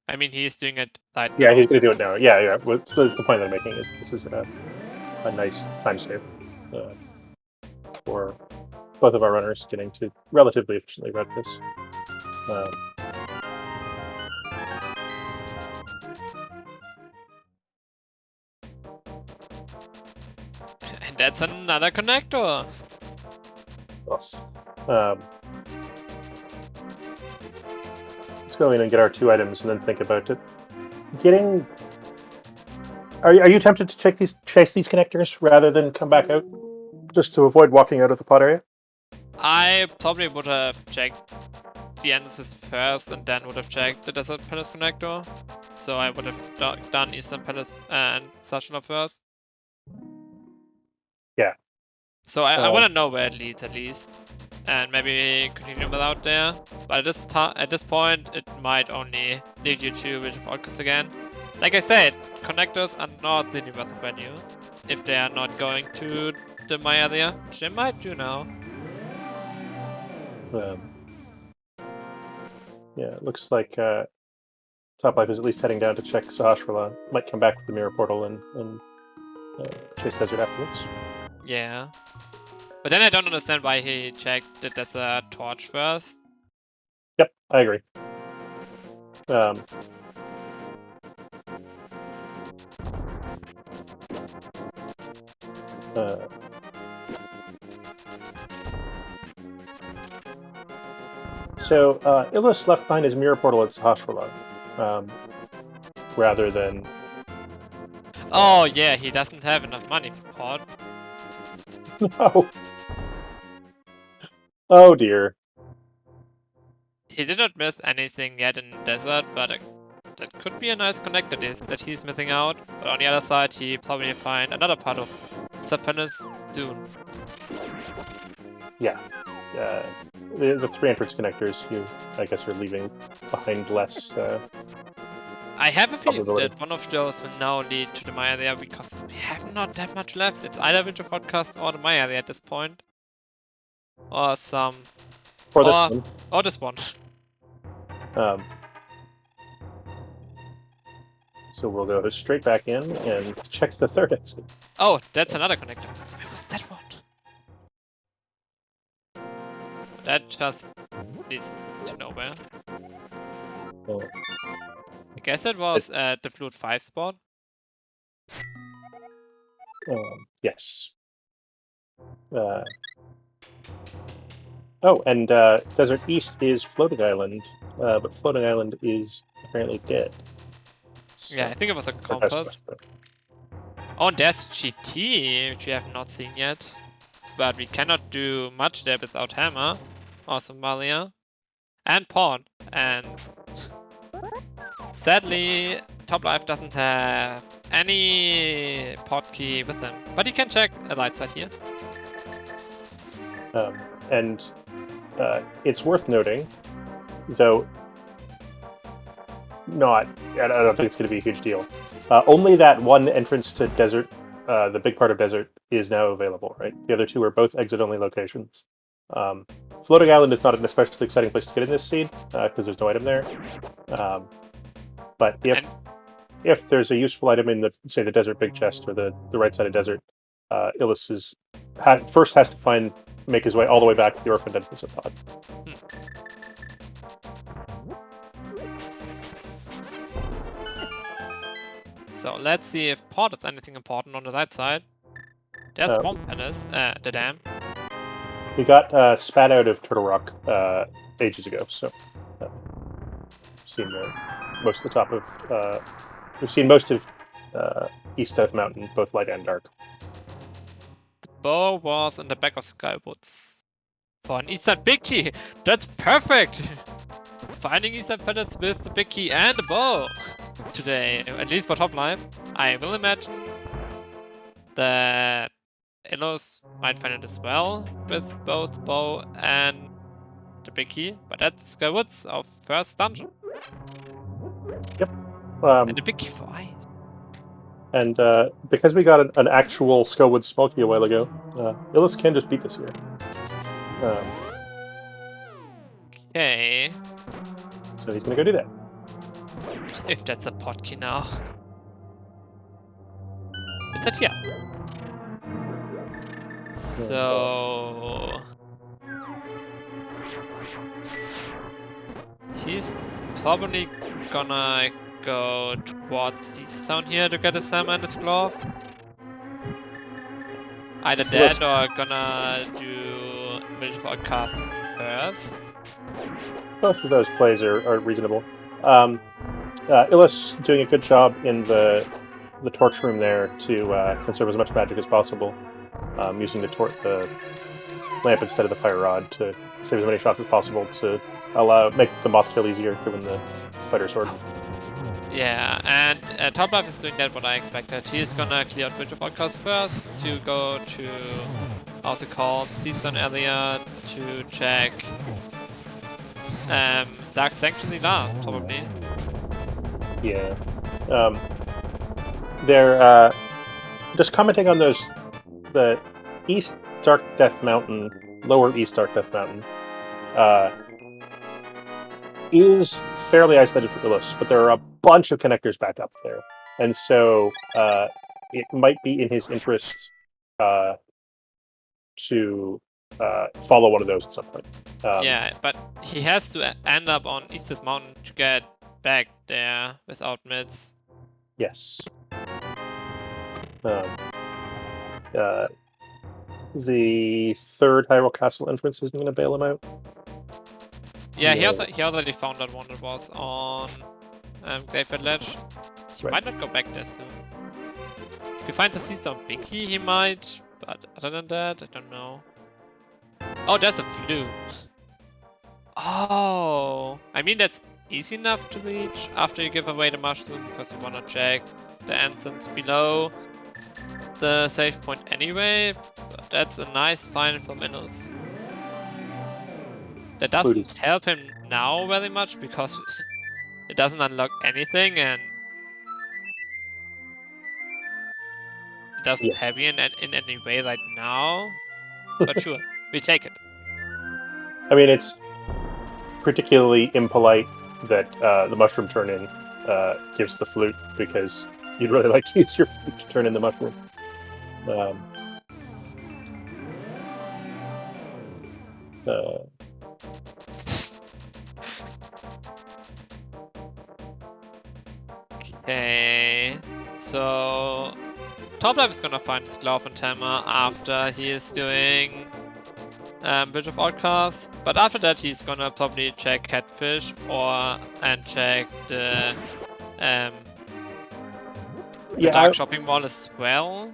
I mean, he's doing it right Yeah, now. he's gonna do it now. Yeah. That's the point that I'm making, is this is a nice time save for both of our runners getting to relatively efficiently run this. And that's another connector! Let's go in and get our 2 items and then think about it. Are you tempted to chase these connectors rather than come back out? Just to avoid walking out of the pod area? I probably would have checked the entrances first and then would have checked the Desert Palace connector. So I would have done Eastern Palace and Sashana first. Yeah. So I want to know where it leads at least. And maybe continue without there. But at this point, it might only lead you to Visual Podcast again. Like I said, connectors are not really worth of value if they are not going to the my area, which they might do now. Yeah, it looks like Toplife is at least heading down to check Sahasrahla. Might come back with the mirror portal and chase Desert afterwards. Yeah. But then I don't understand why he checked the Desert Torch first. Yep, I agree. So Illus left behind his mirror portal at Sahasrahla, rather than... Oh yeah, he doesn't have enough money for pod. No! Oh dear. He did not miss anything yet in the desert, but that could be a nice connector that he's missing out. But on the other side, he probably find another part of Serpentis soon. Yeah. The 3 entrance connectors, I guess, are leaving behind less... I have a feeling probability. that one of those will now lead to the Maya area because we have not that much left. It's either Winter Podcast or the Maya area at this point. Or some... Or this one. Or this one. So we'll go straight back in and check the 3rd exit. Oh, that's another connector. Where was that one? That just leads to nowhere. Oh. I guess it was at the Fluid 5 spot. Yes. And Desert East is Floating Island, but Floating Island is apparently dead. So Yeah, I think it was a compass. Oh, and there's GT, which we have not seen yet. But we cannot do much there without hammer or Somalia. and pawn. And sadly, Toplife doesn't have any pod key with him, but he can check a light side here. And it's worth noting, though I don't think it's going to be a huge deal. Only that one entrance to desert, the big part of desert, is now available, right? The other two are both exit-only locations. Floating Island is not an especially exciting place to get in this seed, because there's no item there. But if there's a useful item in the, say, the desert big chest or the right side of desert, Illus first has to make his way all the way back to the orphaned entrance of pod. So let's see if pod is anything important on the right side. There's Swamp Palace, the dam. We got spat out of Turtle Rock ages ago, so seen most of the top of. We've seen most of East Death Mountain, both light and dark. The bow was in the back of Skywoods. For an Eastern big key! That's perfect! Finding Eastern pellets with the big key and the bow! Today, at least for Toplife. I will imagine that Illus might find it as well, with both bow and the big key, but that's Skywoods of first dungeon. Yep. And the big key for ice. And because we got an actual Skywoods small key a while ago, Illus can just beat this here. Okay. So he's gonna go do that. If that's a pod key now. It's a tier. So he's probably gonna go towards this town here to get his hammer and his glove. Either that or gonna do Village Podcast first. Both of those plays are reasonable. Illus doing a good job in the torch room there to conserve as much magic as possible, using the lamp instead of the fire rod to save as many shots as possible to make the moth kill easier given the fighter sword. Yeah, and Toplife is doing that what I expected. He's gonna clear out Village Podcast first to go to how's it called, Seastone area to check Stark Sanctuary last, probably. Yeah. They're just commenting on the East Dark Death Mountain, Lower East Dark Death Mountain, is fairly isolated for Illus, but there are a bunch of connectors back up there. And so it might be in his interest to follow one of those at some point. Yeah, but he has to end up on East's Mountain to get back there without mids. Yes. The third Hyrule Castle entrance isn't going to bail him out. Yeah, he already found that one that was on Graveyard Ledge. He might not go back there soon. If he finds a Seastone Big Key, he might, but other than that, I don't know. Oh, that's a flute. Oh, I mean that's easy enough to reach after you give away the mushroom because you want to check the entrance below the save point anyway. But that's a nice find from Illus. That doesn't help him now very much because it doesn't unlock anything and it doesn't have you in any way right now. But sure, we take it. I mean, it's particularly impolite that the mushroom turn-in gives the flute because you'd really like to use your flute to turn in the mushroom. Okay, so Toplife is gonna find his glove and hammer after he is doing Bridge of Outcast, but after that he's gonna probably check Catfish and check the Dark Shopping Mall as well.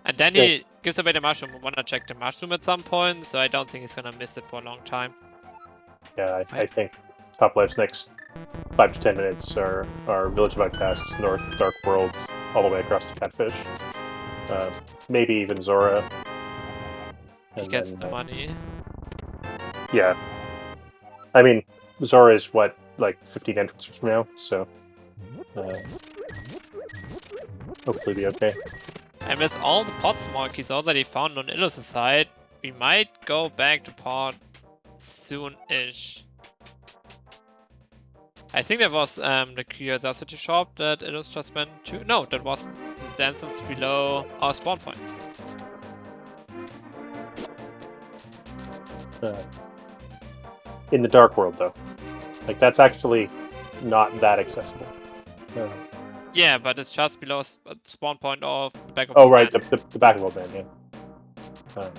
And then he gives away the mushroom. We wanna check the mushroom at some point, so I don't think he's gonna miss it for a long time. Yeah, I think Top Life's next 5 to 10 minutes are Village of Outcasts, North, Dark Worlds, all the way across to Catfish. Maybe even Zora. He gets the money. Yeah. I mean, Zora is what, like 15 entrances from now, so hopefully be okay. And with all the pot monkeys already found on Illus' side, we might go back to pot soon-ish. I think that was the curiosity shop that Illus just went to. No, that was the dancers below our spawn point. In the Dark World, though. Like, that's actually not that accessible. Yeah, but it's just below spawn point of the back of Oh, the right, van. the back of the van, yeah.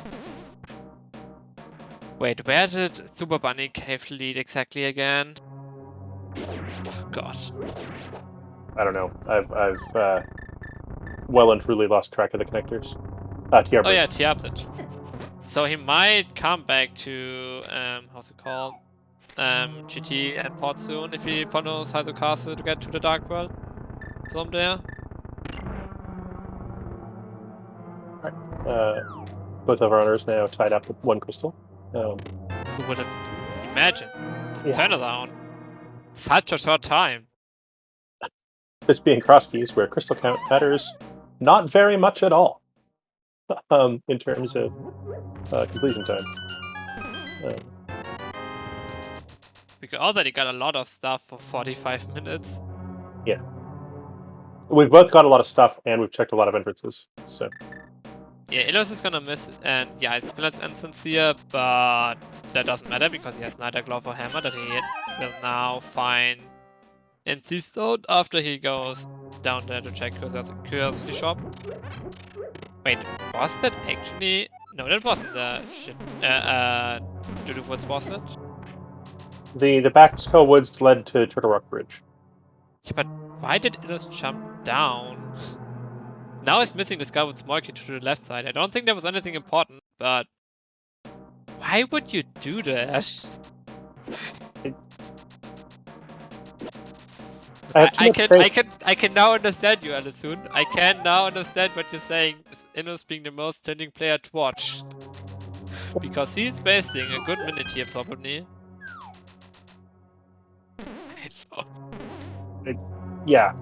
Wait, where did Super Bunny Cave lead exactly again? God. I don't know. I've well and truly lost track of the connectors. TR Oh yeah, TR Bridge. So he might come back to how's it called? GT and Port soon if he follows Hydo Castle to get to the Dark World from there. Both of our owners now tied up with one crystal. Who would have imagined this Yeah. turnaround? Such a short time. This being Crosskeys, where crystal count matters not very much at all. In terms of completion time. We already got a lot of stuff for 45 minutes. Yeah. We've both got a lot of stuff, and we've checked a lot of entrances, so... Yeah, Illus is gonna miss, and yeah, it's Pillar's entrance here, but that doesn't matter because he has neither glove or hammer that he will now find in Seastone after he goes down there to check curiosity shop. Wait, was that actually... No, that wasn't the shit. Doodoo Woods, was it? The back Skull Woods led to Turtle Rock Bridge. Yeah, but why did Illus jump down? Now he's missing the Skull Woods market to the left side. I don't think there was anything important, but... Why would you do that? I can now understand you, Alisun. I can now understand what you're saying. Illus being the most trending player to watch. Because he's wasting a good minute here, probably. Yeah.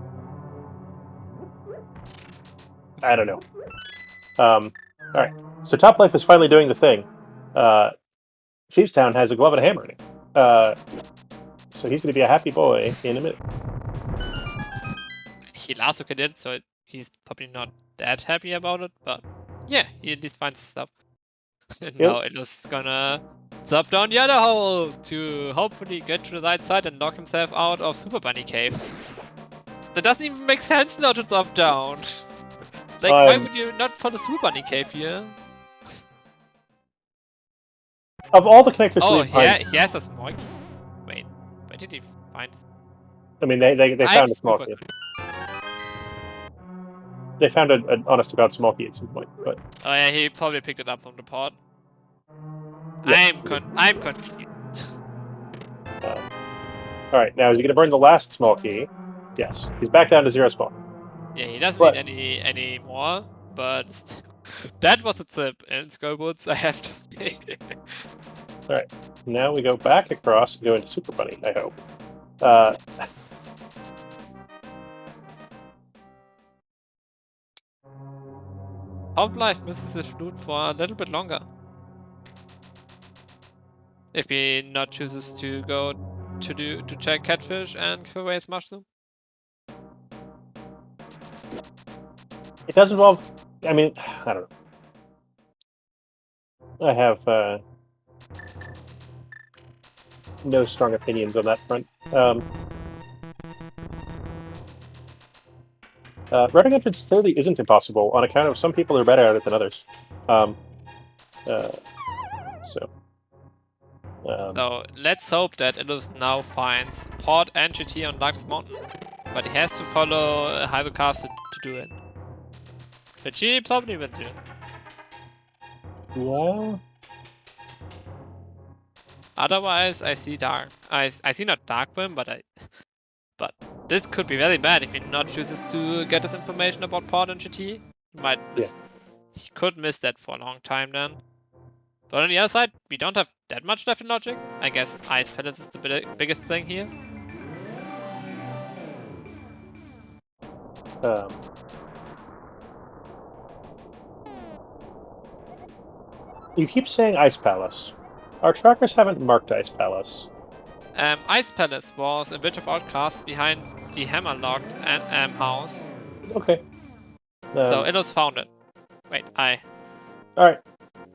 I don't know. Alright. So Top Life is finally doing the thing. Thievestown has a glove and a hammer in it. So he's going to be a happy boy in a minute. He last took it, so he's probably not that happy about it, but yeah, he at least finds stuff. And now Illus is gonna drop down the other hole to hopefully get to the right side and knock himself out of Super Bunny Cave. That doesn't even make sense now to drop down. Like, why would you not follow Super Bunny Cave here? Of all the connectors, oh, he has a small key. Wait, where did he find? I mean, they found a small key. They found an honest-to-God small key at some point, but... Oh yeah, he probably picked it up from the pod. Yeah. I'm confused. Alright, now is he going to burn the last small key? Yes. He's back down to 0 spawn. Yeah, he doesn't need any more, but that was a tip in Skullwoods, I have to say. Alright, now we go back across and go into Super Bunny, I hope. Topplife misses the flute for a little bit longer. If he not chooses to go to check Catfish and give away his mushroom. It does involve... I mean, I don't know. I have no strong opinions on that front. Routing entrance clearly isn't impossible on account of some people are better at it than others. So let's hope that Illus now finds Port and GT on Darkest Mountain. But he has to follow Hydo Castle to do it. But he probably will do it. Yeah. Otherwise, I see dark. I see not Darkwind, but this could be very bad if he not chooses to get this information about Port and GT. He might miss. He could miss that for a long time then. But on the other side, we don't have that much left in logic. I guess Ice Palace is the biggest thing here. You keep saying Ice Palace. Our trackers haven't marked Ice Palace. Ice Palace was a Witch of Outcast behind the Hammerlock and house. Okay. So Illus found it. Wait, Alright.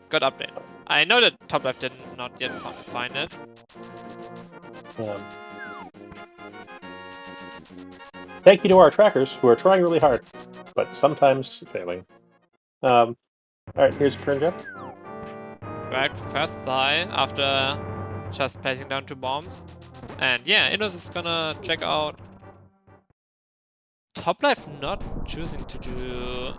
Good update. I know that topplife did not yet find it. Thank you to our trackers, who are trying really hard, but sometimes failing. Alright, here's a turn, Jeff. Right, first die after just placing down 2 bombs. And yeah, Illus is gonna check out topplife not choosing to do...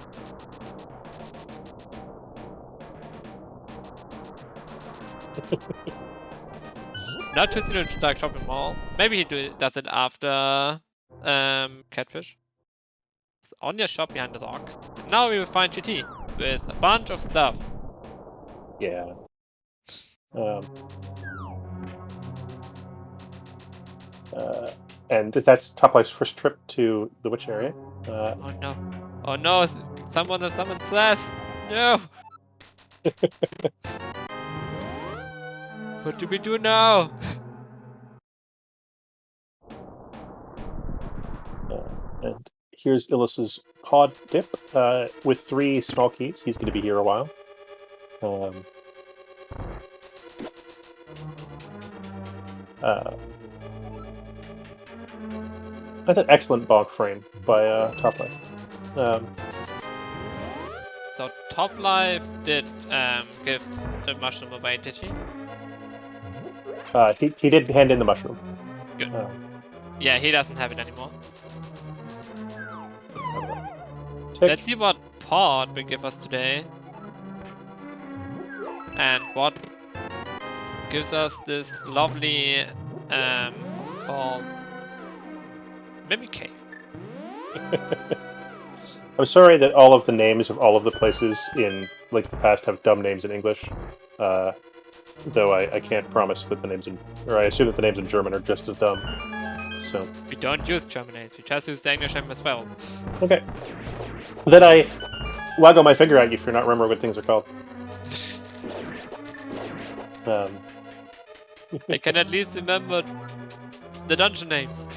not choosing to dark shopping mall. Maybe he does it after Catfish. It's on your shop behind the rock. Now we will find GT with a bunch of stuff. Yeah. And that's Toplife's first trip to the witch area. Oh no. Oh no, someone has summoned Slash! No! What do we do now? And here's Illus's pod dip with 3 small keys. He's going to be here a while. That's an excellent bonk frame by Toplife. So Topplife did give the mushroom away, did he? He did hand in the mushroom. Good. Yeah, he doesn't have it anymore. Let's see what Pod will give us today. And what gives us this lovely, what's it called? Mimic Cave. I'm sorry that all of the names of all of the places in Link to the Past have dumb names in English. Though I can't promise that the names or I assume that the names in German are just as dumb. So we don't use German names, we just use the English name as well. Okay. Then I waggle my finger at you for not remembering what things are called. I can at least remember the dungeon names.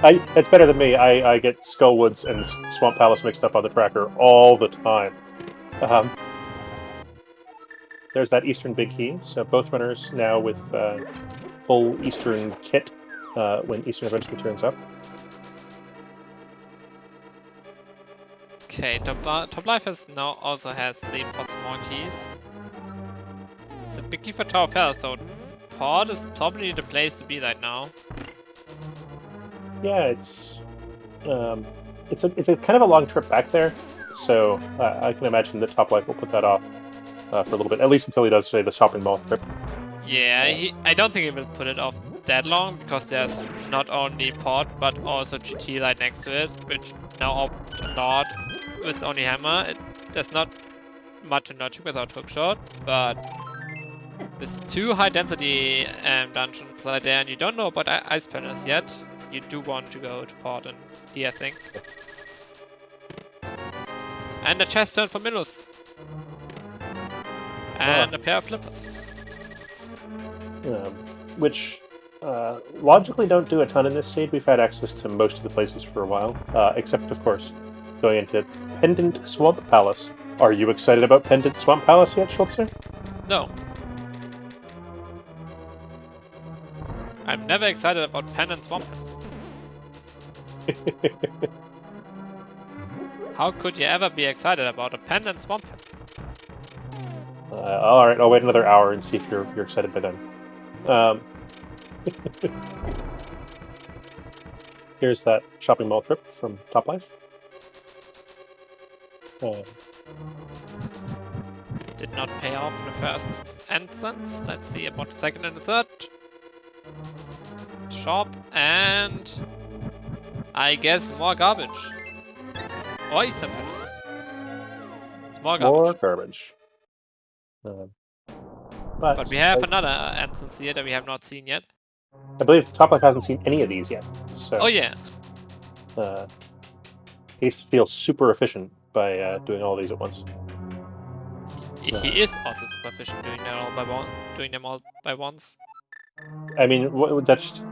It's better than me. I get Skullwoods and Swamp Palace mixed up on the tracker all the time. There's that Eastern Big Key, so both runners now with full Eastern kit when Eastern eventually turns up. Okay, Topplife now also has 3 pots more keys. It's a big key for Tower of Hell, so Port is probably the place to be right now. Yeah, it's a kind of a long trip back there, so I can imagine that Topplife will put that off for a little bit, at least until he does, say, the shopping mall trip. Yeah, I don't think he will put it off that long, because there's not only Port, but also GT right next to it, which now opened a lot with only Hammer. There's not much in logic without Hookshot, but with 2 high density dungeons right there, and you don't know about Ice Palace yet, you do want to go to Port and D, I think. And a chest turn from Illus. And a pair of flippers. Which logically don't do a ton in this seed. We've had access to most of the places for a while, except, of course, going into Pendant Swamp Palace. Are you excited about Pendant Swamp Palace yet, Schultzer? No. I'm never excited about Pendant Swamp Palace. How could you ever be excited about a Pendant Swamp Palace? Alright, I'll wait another hour and see if you're excited by then. Here's that shopping mall trip from Topplife. did not pay off in the first instance. Let's see about the second and the third. Shop, and I guess more garbage. Or Easter Palace. It's more garbage. More garbage. But we have another instance here that we have not seen yet. I believe topplife hasn't seen any of these yet. So, oh yeah. He needs to feel super efficient by doing all these at once. He is auto super efficient doing them all by once. I mean, that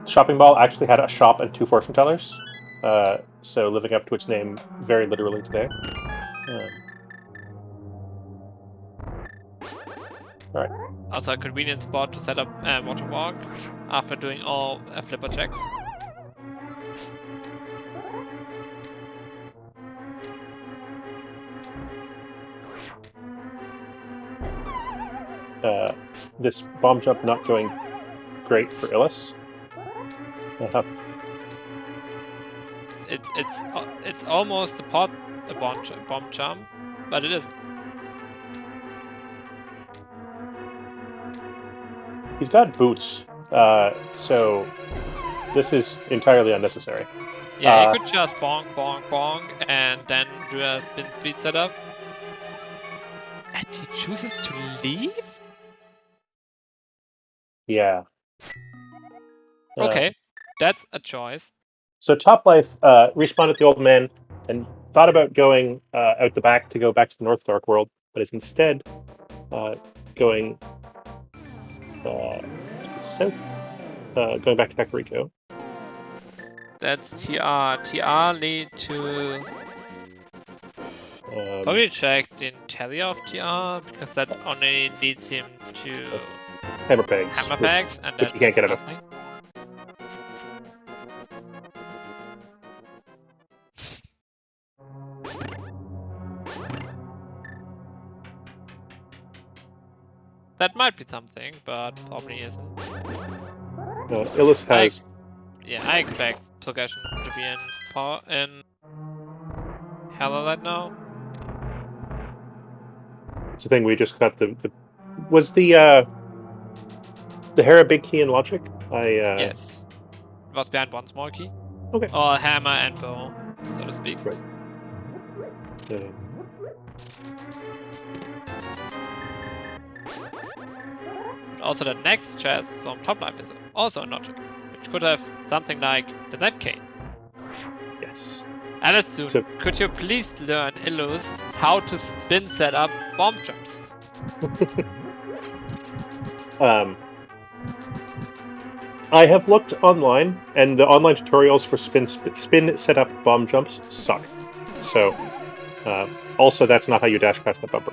shopping ball actually had a shop and 2 fortune tellers, so living up to its name very literally today. All right. Also a convenient spot to set up waterwalk after doing all flipper checks. This bomb jump not going great for Illus. It's almost a bomb jump, but it isn't. He's got boots, so this is entirely unnecessary. Yeah, he could just bonk, bonk, bonk, and then do a spin speed setup. And he chooses to leave? Yeah. Okay, that's a choice. So topplife respawned at the old man and thought about going out the back to go back to the North Dark world, but is instead going south, going back to Kakariko. That's TR. TR lead to... Probably check the interior of TR, because that only leads him to hammer pegs, and which you can't get out of. That might be something, but probably isn't. Illus has... I expect progression to be in Hella right now. It's the thing, we just got the was the Hera big key in logic? Yes. It was behind one small key. Okay. Or hammer and bow, so to speak. Right. Also, the next chest from topplife is also in logic, which could have something like the Net Cane. Yes. Alatsun, so, could you please learn Illus how to spin set up bomb jumps? I have looked online, and the online tutorials for spin setup bomb jumps suck. So, also that's not how you dash past the bumper.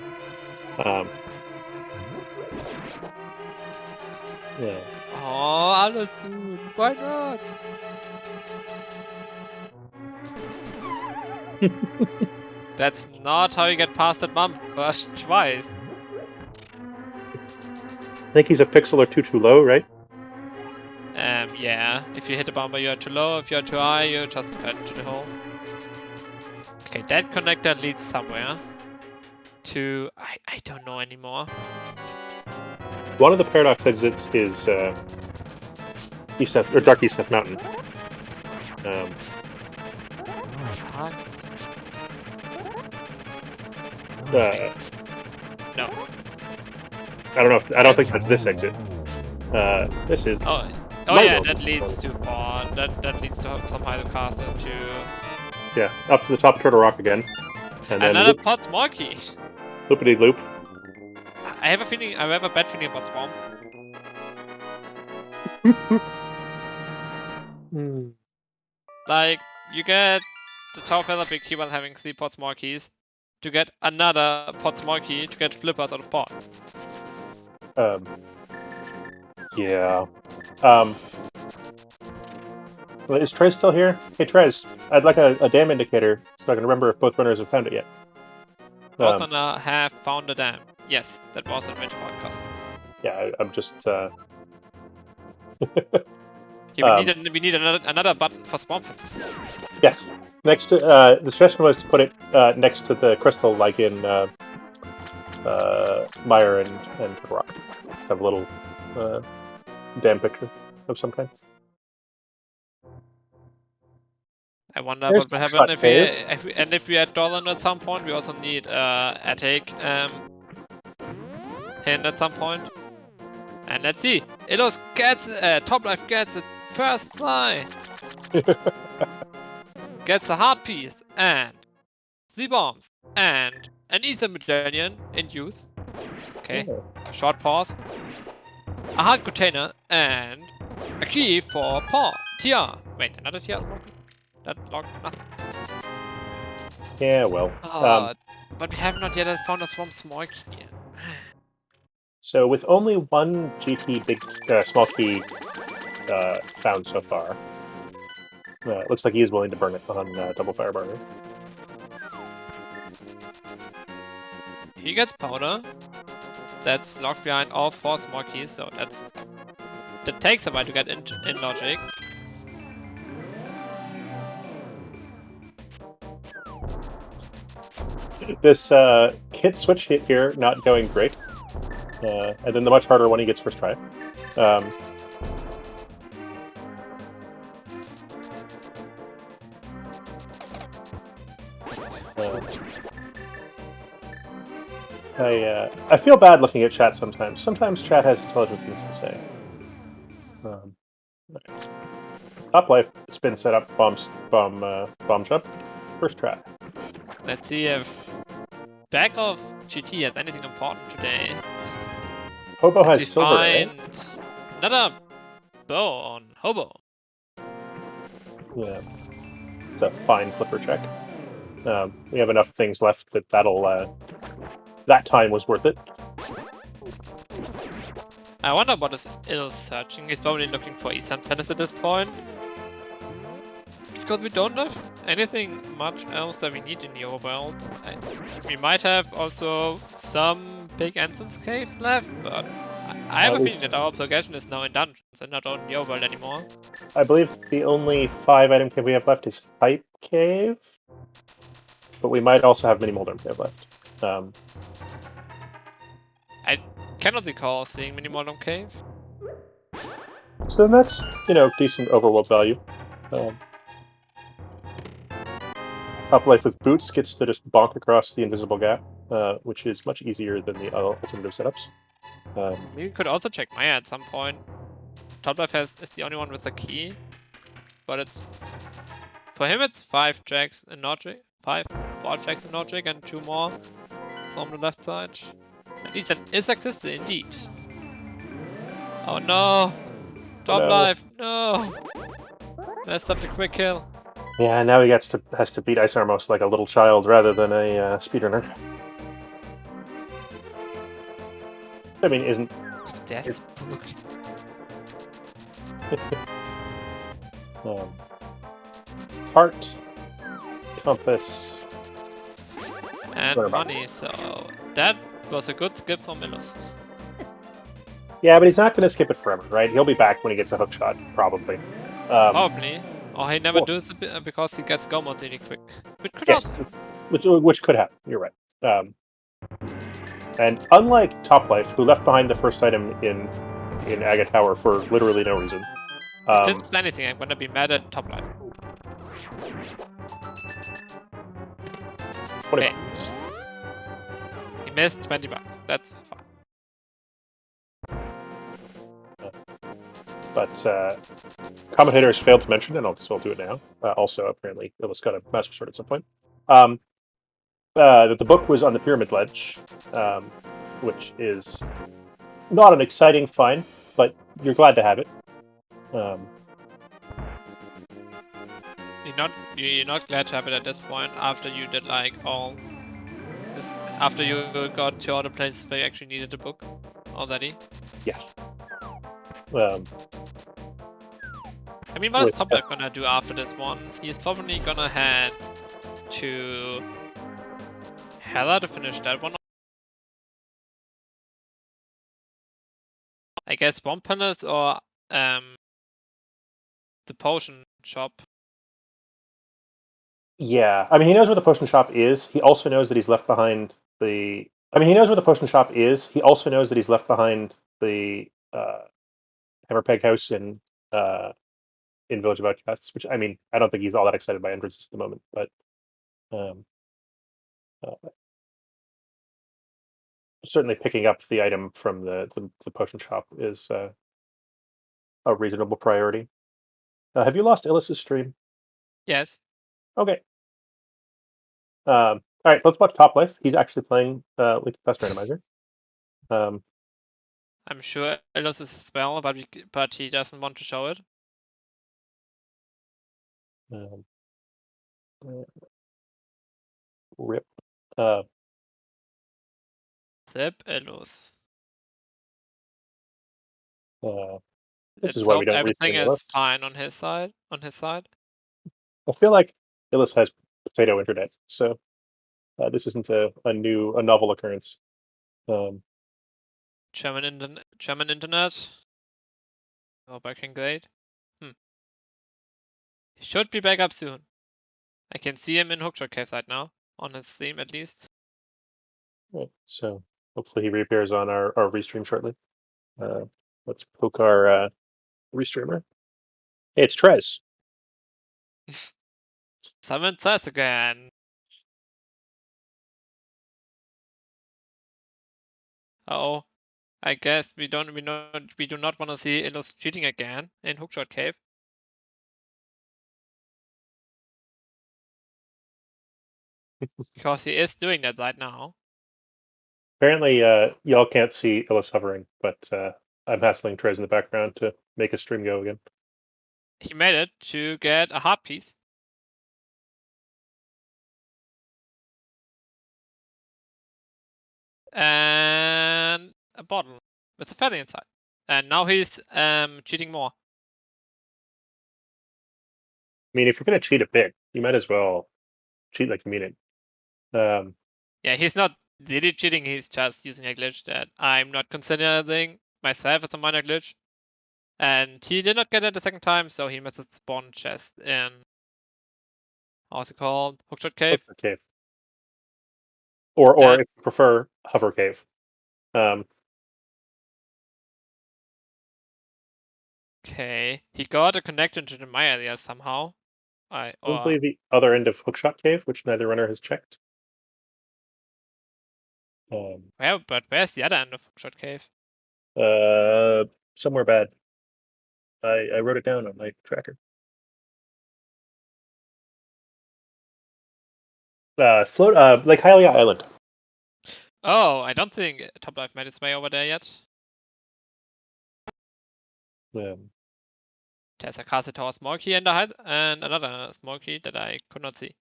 Yeah. Oh, Alatsun, why not? That's not how you get past that bump first twice. I think he's a pixel or two too low, right? Yeah. If you hit the bumper, you're too low. If you're too high, you just fell into the hole. Okay, that connector leads somewhere. To... I don't know anymore. One of the paradox exits is Dark East Mountain. No. I don't think that's this exit. This is. Oh yeah, that leads to Pond. That leads to from Hydro Castle to. Yeah, up to the top Turtle Rock again. And then another Pod Small Key. Loopity loop. I have a bad feeling about Spawn. Like, you get the top feather big key while having 3 pot small keys to get another pot small key to get flippers out of pot. Yeah. Well, is Trez still here? Hey Trez, I'd like a dam indicator so I can remember if both runners have found it yet. Both runners have found the dam. Yes, that was in Winter Podcast. Yeah, I'm just... Okay, we need another button for spawn points. Yes. Next to, the suggestion was to put it next to the crystal, like in Meyer and Rock. Have a little dam picture of some kind. I wonder There's what will the happen truck if we add Dolan at some point. We also need attic hint at some point. And let's see. Illus gets Toplife gets it first fly. Gets a heart piece and 3 bombs and an Easter medallion in use. Okay. Short pause. A heart container and a key for paw. TR. Wait, another TR is broken? That locked nothing. Yeah, well. But we have not yet found a swamp small key. So with only one GT small key found so far, it looks like he is willing to burn it on double fire burner. He gets powder. That's locked behind all 4 small keys, so that takes a while to get in logic. This kit switch hit here not going great, and then the much harder one he gets first try. I feel bad looking at chat sometimes. Sometimes chat has intelligent things to say. Right. Topplife, it's been set up. Bomb shop. First try. Let's see if back of GT has anything important today. Hobo has silver. Find another bow on Hobo. Yeah, it's a fine flipper check. We have enough things left that that time was worth it. I wonder what is Illus searching. He's probably looking for Eastern Palace at this point. Because we don't have anything much else that we need in the overworld. We might have also some big entrance caves left, but I have a feeling that our obligation is now in dungeons and not on the overworld anymore. I believe the only 5 item cave we have left is Hype Cave, but we might also have Mini Moldorm Cave left. I cannot recall seeing Mini Moldorm Cave. So then that's, decent overworld value. Topplife with boots gets to just bonk across the invisible gap, which is much easier than the alternative setups. We could also check Maya at some point. Topplife is the only one with the key, but for him it's 5 checks in logic, 4 checks in logic, and 2 more from the left side. And Eastern is existed indeed. Oh no! Topplife, no! Messed up the quick kill. Yeah, now he has to beat Ice Armos like a little child rather than a speedrunner. I mean, isn't... That's Heart, compass, and money, so that was a good skip from Illus. Yeah, but he's not going to skip it forever, right? He'll be back when he gets a hook shot, probably. Probably. Or he never does it because he gets go mode really quick. Which could happen, you're right. And unlike Topplife, who left behind the first item in Aga Tower for literally no reason. Didn't say anything, I'm gonna be mad at Topplife. Okay. He missed $20, that's fine. But commentators failed to mention, and I'll do it now. Also, apparently, Illus got a Master Sword at some point. That the book was on the Pyramid Ledge, which is not an exciting find, but you're glad to have it. You're not glad to have it at this point after you did like all this, after you got to all the places where you actually needed the book already. Yeah. I mean, what is Topplife gonna do after this one? He's probably gonna head to Hela to finish that one. I guess Swamp Palace or the potion shop. Yeah, I mean, he knows where the potion shop is. He also knows that he's left behind the I mean, he knows where the potion shop is. He also knows that he's left behind the Hammerpeg House in Village of Outcasts, which, I mean, I don't think he's all that excited by entrances at the moment, but certainly picking up the item from the potion shop is a reasonable priority. Have you lost Illus's stream? Yes. Okay. All right, let's watch Top Life. He's actually playing Link to the Past Randomizer. I'm sure Illus is as well, but he doesn't want to show it. Rip. Zip Illus. This is why we don't everything restream Illus. is fine on his side. I feel like Illus has potato internet, so this isn't a novel occurrence. German internet. Oh, backing great. He should be back up soon. I can see him in Hookshot Cave right now, on his theme at least. Right, so hopefully he reappears on our restream shortly. Let's poke our restreamer. Hey, it's Trez. Summon Tess again. Oh, I guess we do not want to see Illus cheating again in Hookshot Cave. Because he is doing that right now. Apparently, y'all can't see Illus hovering, but I'm hassling Trez in the background to make his stream go again. He made it to get a heart piece. And a bottle with a feather inside. And now he's cheating more. I mean, if you're going to cheat a bit, you might as well cheat like you mean it. Yeah, he's not really cheating, he's just using a glitch that I'm not considering myself as a minor glitch. And he did not get it the second time, so he missed the spawn chest in, how's it called? Hookshot Cave? Hookshot Cave. Or if you prefer, Hover Cave. Okay, he got a connection to the my area somehow. Probably the other end of Hookshot Cave, which neither runner has checked. Well, but where's the other end of Hookshot Cave? Somewhere bad. I wrote it down on my tracker. Like Hylia Island. Oh, I don't think Toplife made its way over there yet. There's a castle tower small key in the height and another small key that I could not see.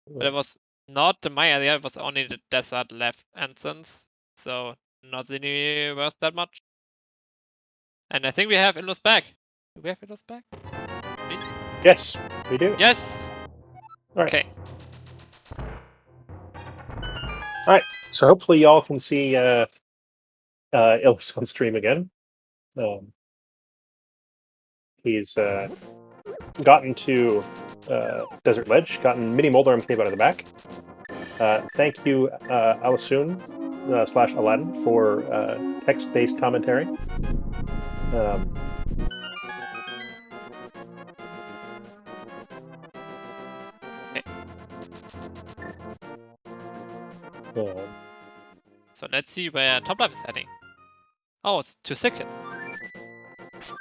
But it was not the my area, it was only the desert left entrance. So not really worth that much. And I think we have Illus back. Do we have Illus back? Please? Yes, we do. Yes! All right. Okay. Alright, so hopefully y'all can see Illus on stream again. He's gotten to Desert Ledge, gotten Mini Moldarm Cave out of the back. Thank you, Alisoon / Aladdin for text-based commentary. So let's see where Toplife is heading. Oh, it's to Sikkim. To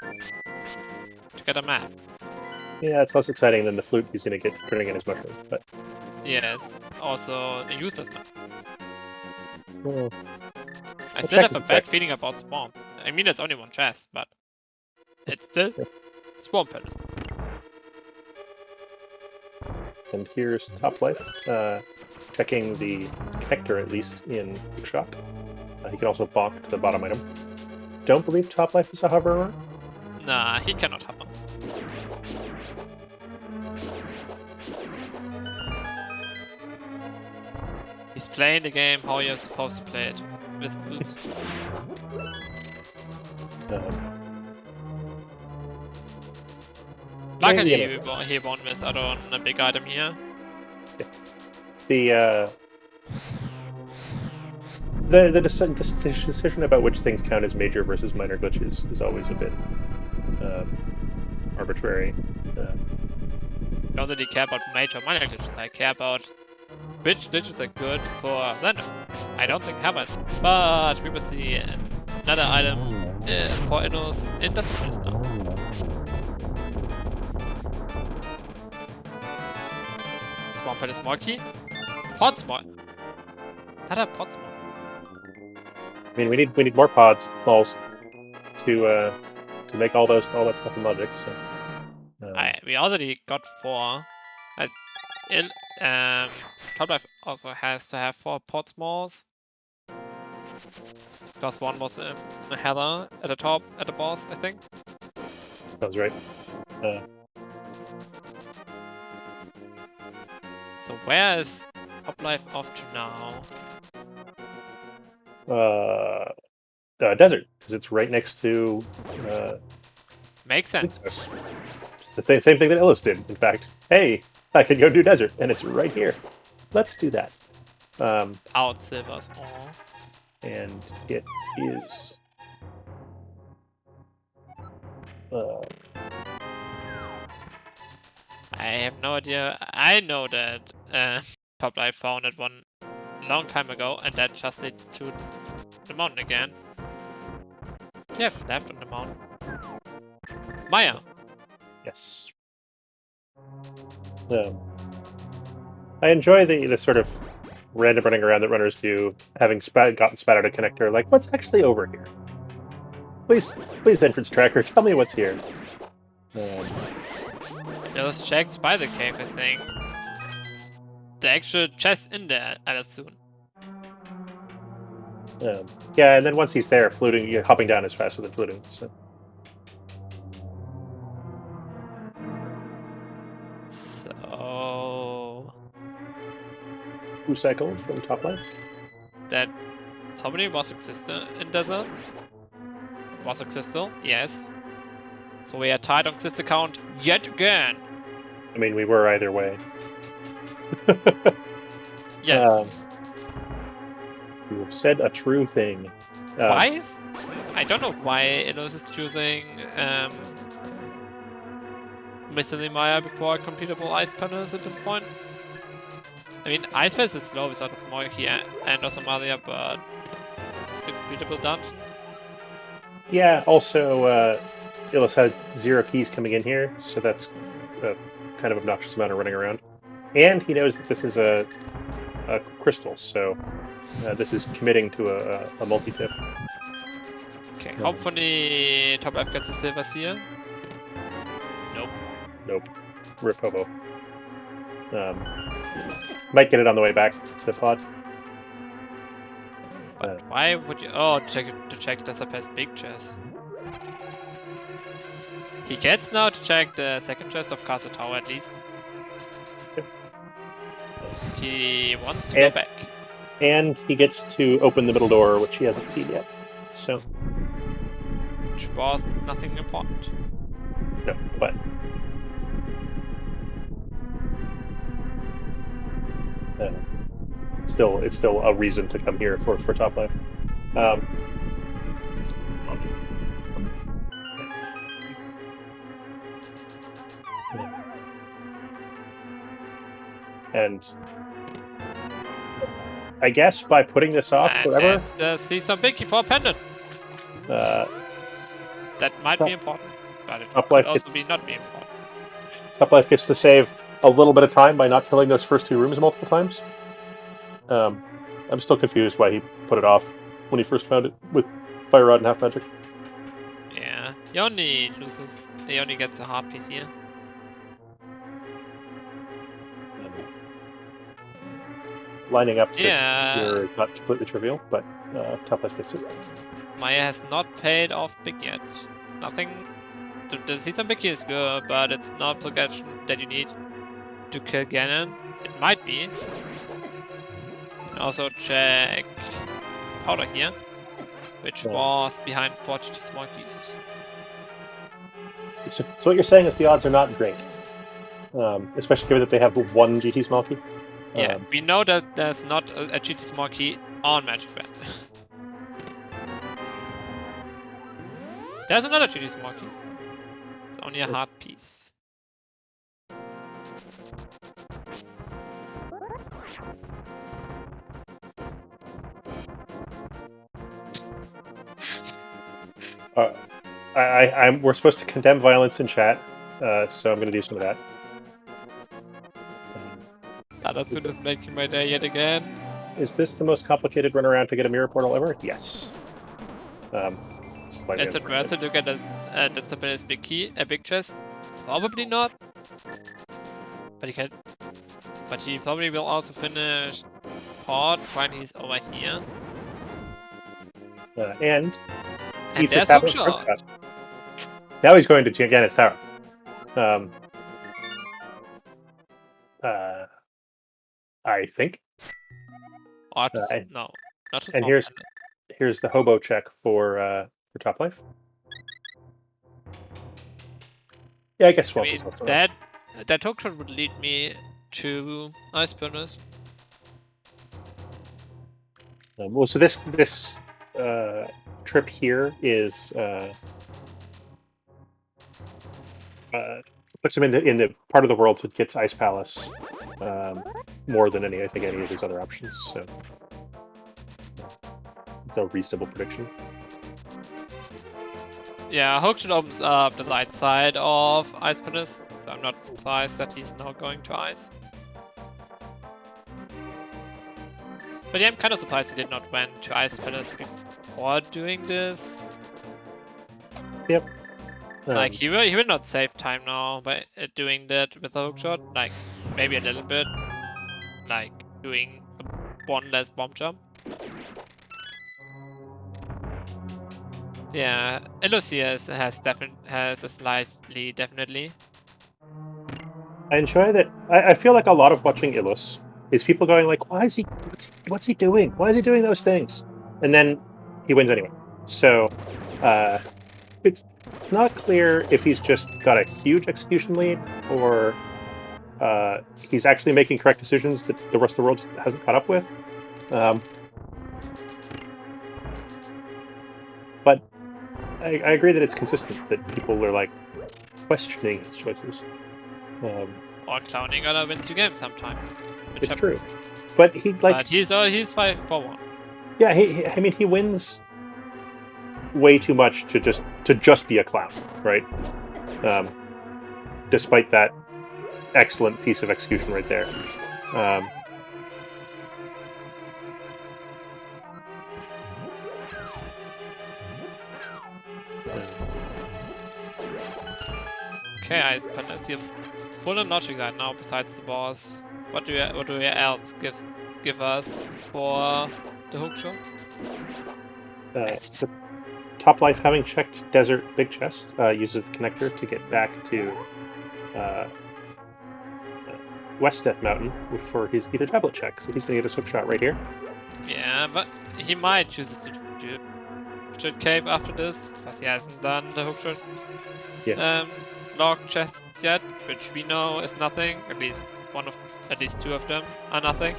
get a map. Yeah, it's less exciting than the flute he's going to get turning in his mushroom. But yes, also a useless map. Well, I still have a bad feeling about Spawn. I mean, it's only one chest, but it's still Spawn Palace. And here's Top Life, checking the connector at least in Hookshot. He can also bonk the bottom item. Don't believe Top Life is a hoverer? Nah, he cannot hover. He's playing the game how you're supposed to play it, with boots. Luckily, he won't miss out on a big item here. Yeah. The decision about which things count as major versus minor glitches is always a bit arbitrary. I don't really care about major or minor glitches. I care about which glitches are good for Zelda. I don't think have it, but we will see another item for Illus in the series now. Small pet is small key. Pod small. Another pod small. I mean, we need more smalls to make all that stuff in logic. So we already got 4. Topplife also has to have 4 pod smalls. Because 1 was in a header at the top at the boss, I think. Sounds right. So where is Topplife off to now? Desert, because it's right next to. Makes sense. It's the same thing that Illus did. In fact, hey, I could go do desert, and it's right here. Let's do that. Out Silvers. And it is. I have no idea. I know that Topplife found it one long time ago, and that just led to the mountain again. Yeah, left on the mountain. Maya. Yes. I enjoy the sort of random running around that runners do, having gotten spat out a connector. Like, what's actually over here? Please, entrance tracker, tell me what's here. It was checked Spider Cave, I think. The actual chest in there, I assume. Yeah, and then once he's there, hopping down is faster than fluting. So. Who cycled from Topplife? That probably was existent in Desert. Was existent, yes. So we are tied on Xista count yet again. I mean, we were either way. Yes. You have said a true thing. Why? I don't know why Illus is choosing Mr. Maya before completable ice panels at this point. I mean, Ice Pass is slow without a Monkey and also Maria, but it's a completable dungeon. Yeah, also, Illus had 0 keys coming in here, so that's a kind of obnoxious amount of running around. And he knows that this is a crystal, so this is committing to a multi-tip. Okay, hopefully Topplife gets the silver here. Nope. Rip hobo. Might get it on the way back to the pod. But why would you? Oh, to check the surpass big chest. He gets now to check the second chest of Castle Tower at least. Yep. He wants to go back. And he gets to open the middle door, which he hasn't seen yet. So. Which was nothing important. No, but. It's still a reason to come here for Topplife. And I guess by putting this off forever. See some biggie for a pendant. That might be important, but it could also not be important. Topplife gets to save a little bit of time by not killing those first 2 rooms multiple times. I'm still confused why he put it off when he first found it with Fire Rod and Half Magic. Yeah, he only gets a hard piece here. Lining up to here is not completely trivial, but Topplife gets it. Maya has not paid off big yet. Nothing. The season big is good, but it's not progression that you need to kill Ganon. It might be. Also check Powder here, which was behind 4 GT small keys. So what you're saying is the odds are not great, especially given that they have 1 GT small key. Yeah, we know that there's not a GT small key on Magic Band. There's another GT small key. It's only a hard piece. We're supposed to condemn violence in chat, so I'm going to do some of that. That is making my day yet again. Is this the most complicated runaround to get a mirror portal ever? Yes. Is it worth it to get the stability big key, a big chest? Probably not. But he can. But he probably will also finish Port when he's over here. And there's Hookshot. Now he's going to Gannis Tower. I think. No, not to and here's the hobo check for top life. Yeah, I guess swamp is also that hookshot would lead me to Ice Furnace. Well, so this trip here is puts him in the part of the world that gets Ice Palace more than I think any of his other options. So it's a reasonable prediction. Yeah, Hookshot opens up the light side of Ice Furnace, so I'm not surprised that he's now going to Ice. But yeah, I'm kind of surprised he did not went to Ice Furnace before doing this. Yep. Like, he will not save time now by doing that with a hookshot. Like, maybe a little bit. Like, doing one less bomb jump. Yeah, Illus here has a slightly, definitely. I enjoy that. I feel like a lot of watching Illus is people going like, what's he doing? Why is he doing those things? And then he wins anyway. So it's not clear if he's just got a huge execution lead or he's actually making correct decisions that the rest of the world hasn't caught up with. But I agree that it's consistent, that people are like questioning his choices. Or clowning gonna wins you game sometimes. It's true. But he's 5-4-1. Yeah, he wins way too much to just be a clown, right? Despite that excellent piece of execution right there. Okay, I see a full on logic right now besides the boss. What do you else give us for the hookshot? So Top Life, having checked Desert Big Chest, uses the connector to get back to West Death Mountain for his Ether Tablet check. So he's going to get a hook shot right here. Yeah, but he might choose to do Hookshot Cave after this, because he hasn't done the hookshot log chests yet, which we know is nothing. At least two of them are nothing.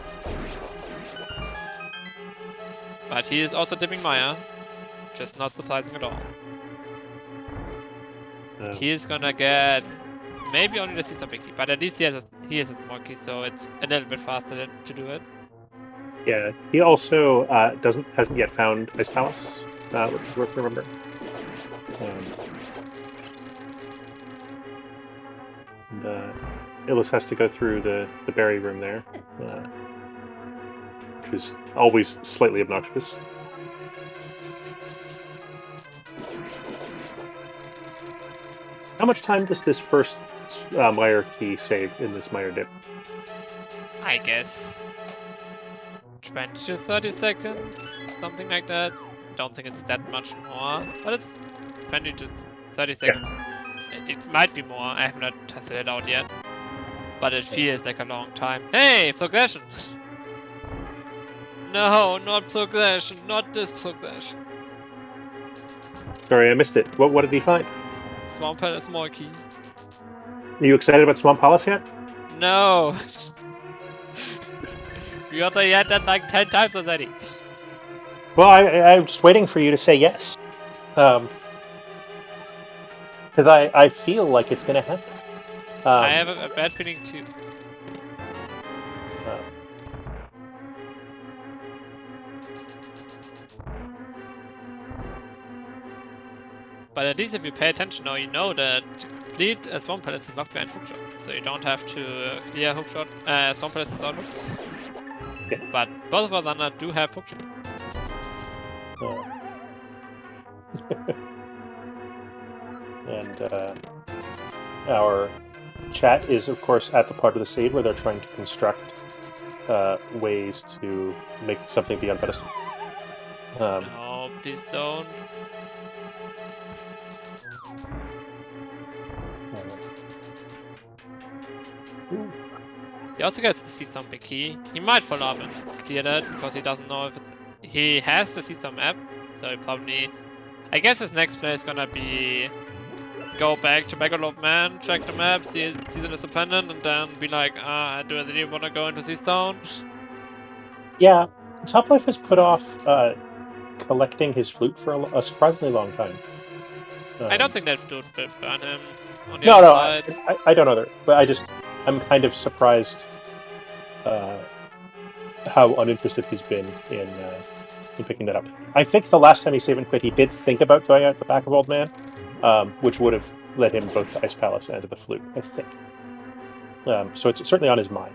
But he is also dipping Maya, just not surprising at all. He is gonna get maybe only the Caesar Big Key, but at least he has a more key, so it's a little bit faster to do it. Yeah, he also hasn't yet found Ice Palace, which is worth remembering. Illus has to go through the berry room there, which is always slightly obnoxious. How much time does this first Meyer key save in this Meyer dip? I guess 20 to 30 seconds, something like that. Don't think it's that much more, but it's 20 to 30 seconds. Yeah. It might be more, I have not tested it out yet. But it feels like a long time. Hey, progression! No, not progression, not this progression. Sorry, I missed it. What did he find? Swamp Palace more key. Are you excited about Swamp Palace yet? No! You already had that like 10 times already. Well, I'm just waiting for you to say yes. Because I feel like it's going to happen. I have a bad feeling too. But at least if you pay attention now, you know that to complete a Swamp Palace is not behind hookshot. So you don't have to clear hookshot, Swamp Palace without hookshot. Yeah. But both of them do have hookshot. And our chat is, of course, at the part of the seed where they're trying to construct ways to make something be on pedestal. No, please don't. He also gets the Sea Storm big key. He might follow up and clear that because he doesn't know if he has the Sea Storm map. So he probably, I guess his next play is gonna be go back to Megalope Man, check the map, see Season is Dependent, and then be like, do I really want to go into Sea Stone? Yeah, Topplife has put off collecting his flute for a surprisingly long time. I don't think that flute will burn him on the No, other side. I don't either. But I'm kind of surprised how uninterested he's been in picking that up. I think the last time he save and quit, he did think about going out the back of Old Man, which would have led him both to Ice Palace and to the flute, I think. So it's certainly on his mind.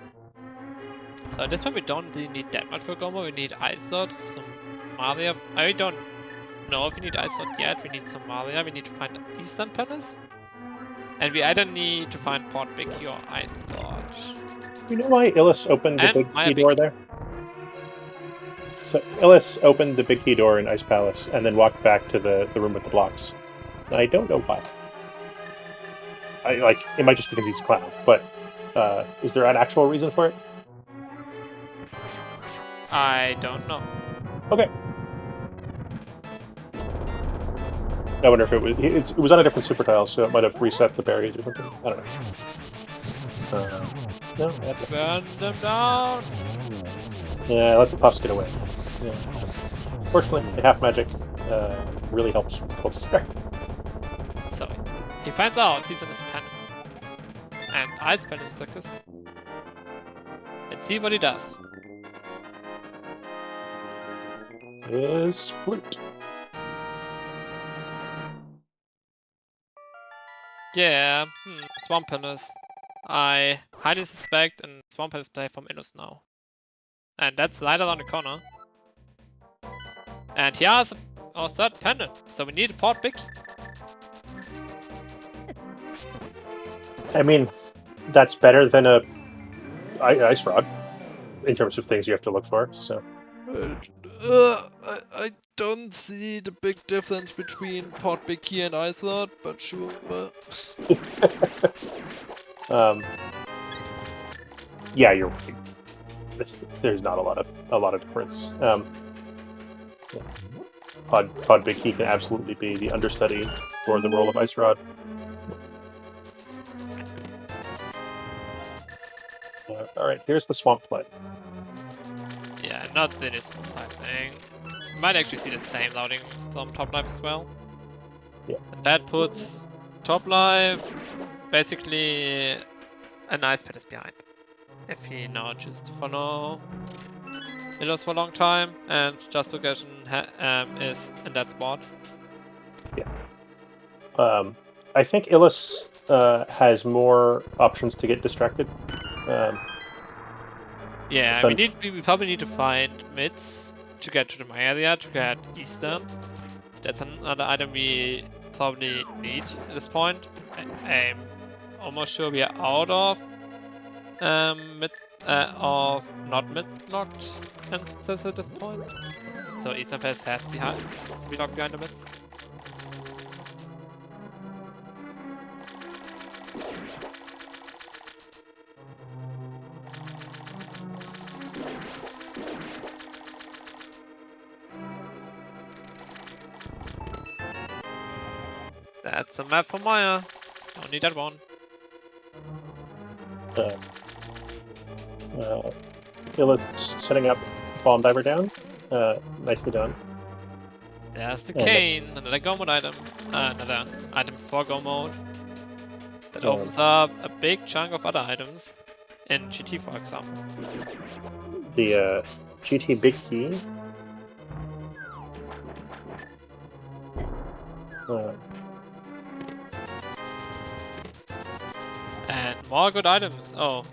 So this one we don't really need that much for Gomo. We need Ice Sword, some Malia. I don't know if we need Ice Sword yet. We need some Malia. We need to find Eastern Palace. And we either need to find Port Bicky or Ice Lord. You know why Illus opened the And big Maya key door there? So Illus opened the big key door in Ice Palace and then walked back to the room with the blocks. And I don't know why. It might just because he's a clown, but is there an actual reason for it? I don't know. Okay. I wonder if it was on a different super tile, so it might have reset the berries or something. I don't know. No, burn them down. Yeah, let the puffs get away. Yeah. Fortunately, the half magic really helps with Cold Stare. So he finds out Season is Dependent, and Ice Pen is a success. Let's see what he does. Is flute. Yeah, Swamp Palace. I highly suspect and Swamp Palace play from Illus now. And that's right around the corner. And he has our third pendant, so we need a Port Bicky. I mean, that's better than a ice rod in terms of things you have to look for. So. I don't see the big difference between Port Bicky and Ice Lord, but sure. Yeah, you're right. There's not a lot of difference. Pod Bicky can absolutely be the understudy for the role of Ice Rod. All right, here's the swamp play. Yeah, not really surprising. You might actually see the same loading from Topplife as well. Yeah. And that puts Topplife basically a nice palace behind. If he now chooses to follow Illus for a long time and Justification is in that spot. Yeah. I think Illus has more options to get distracted. Yeah, we probably need to find mids to get to the area to get Eastern. So that's another item we probably need at this point. I'm almost sure we are out of not mid-locked instances at this point. So Eastern Phase has to be locked behind the mids. That's a map for Maya. Don't need that one. Illus setting up bomb diver down. Nicely done. There's the cane, another go mode item. Another item for go mode. That opens up a big chunk of other items. In GT, for example. The GT big key. And more good items. Oh,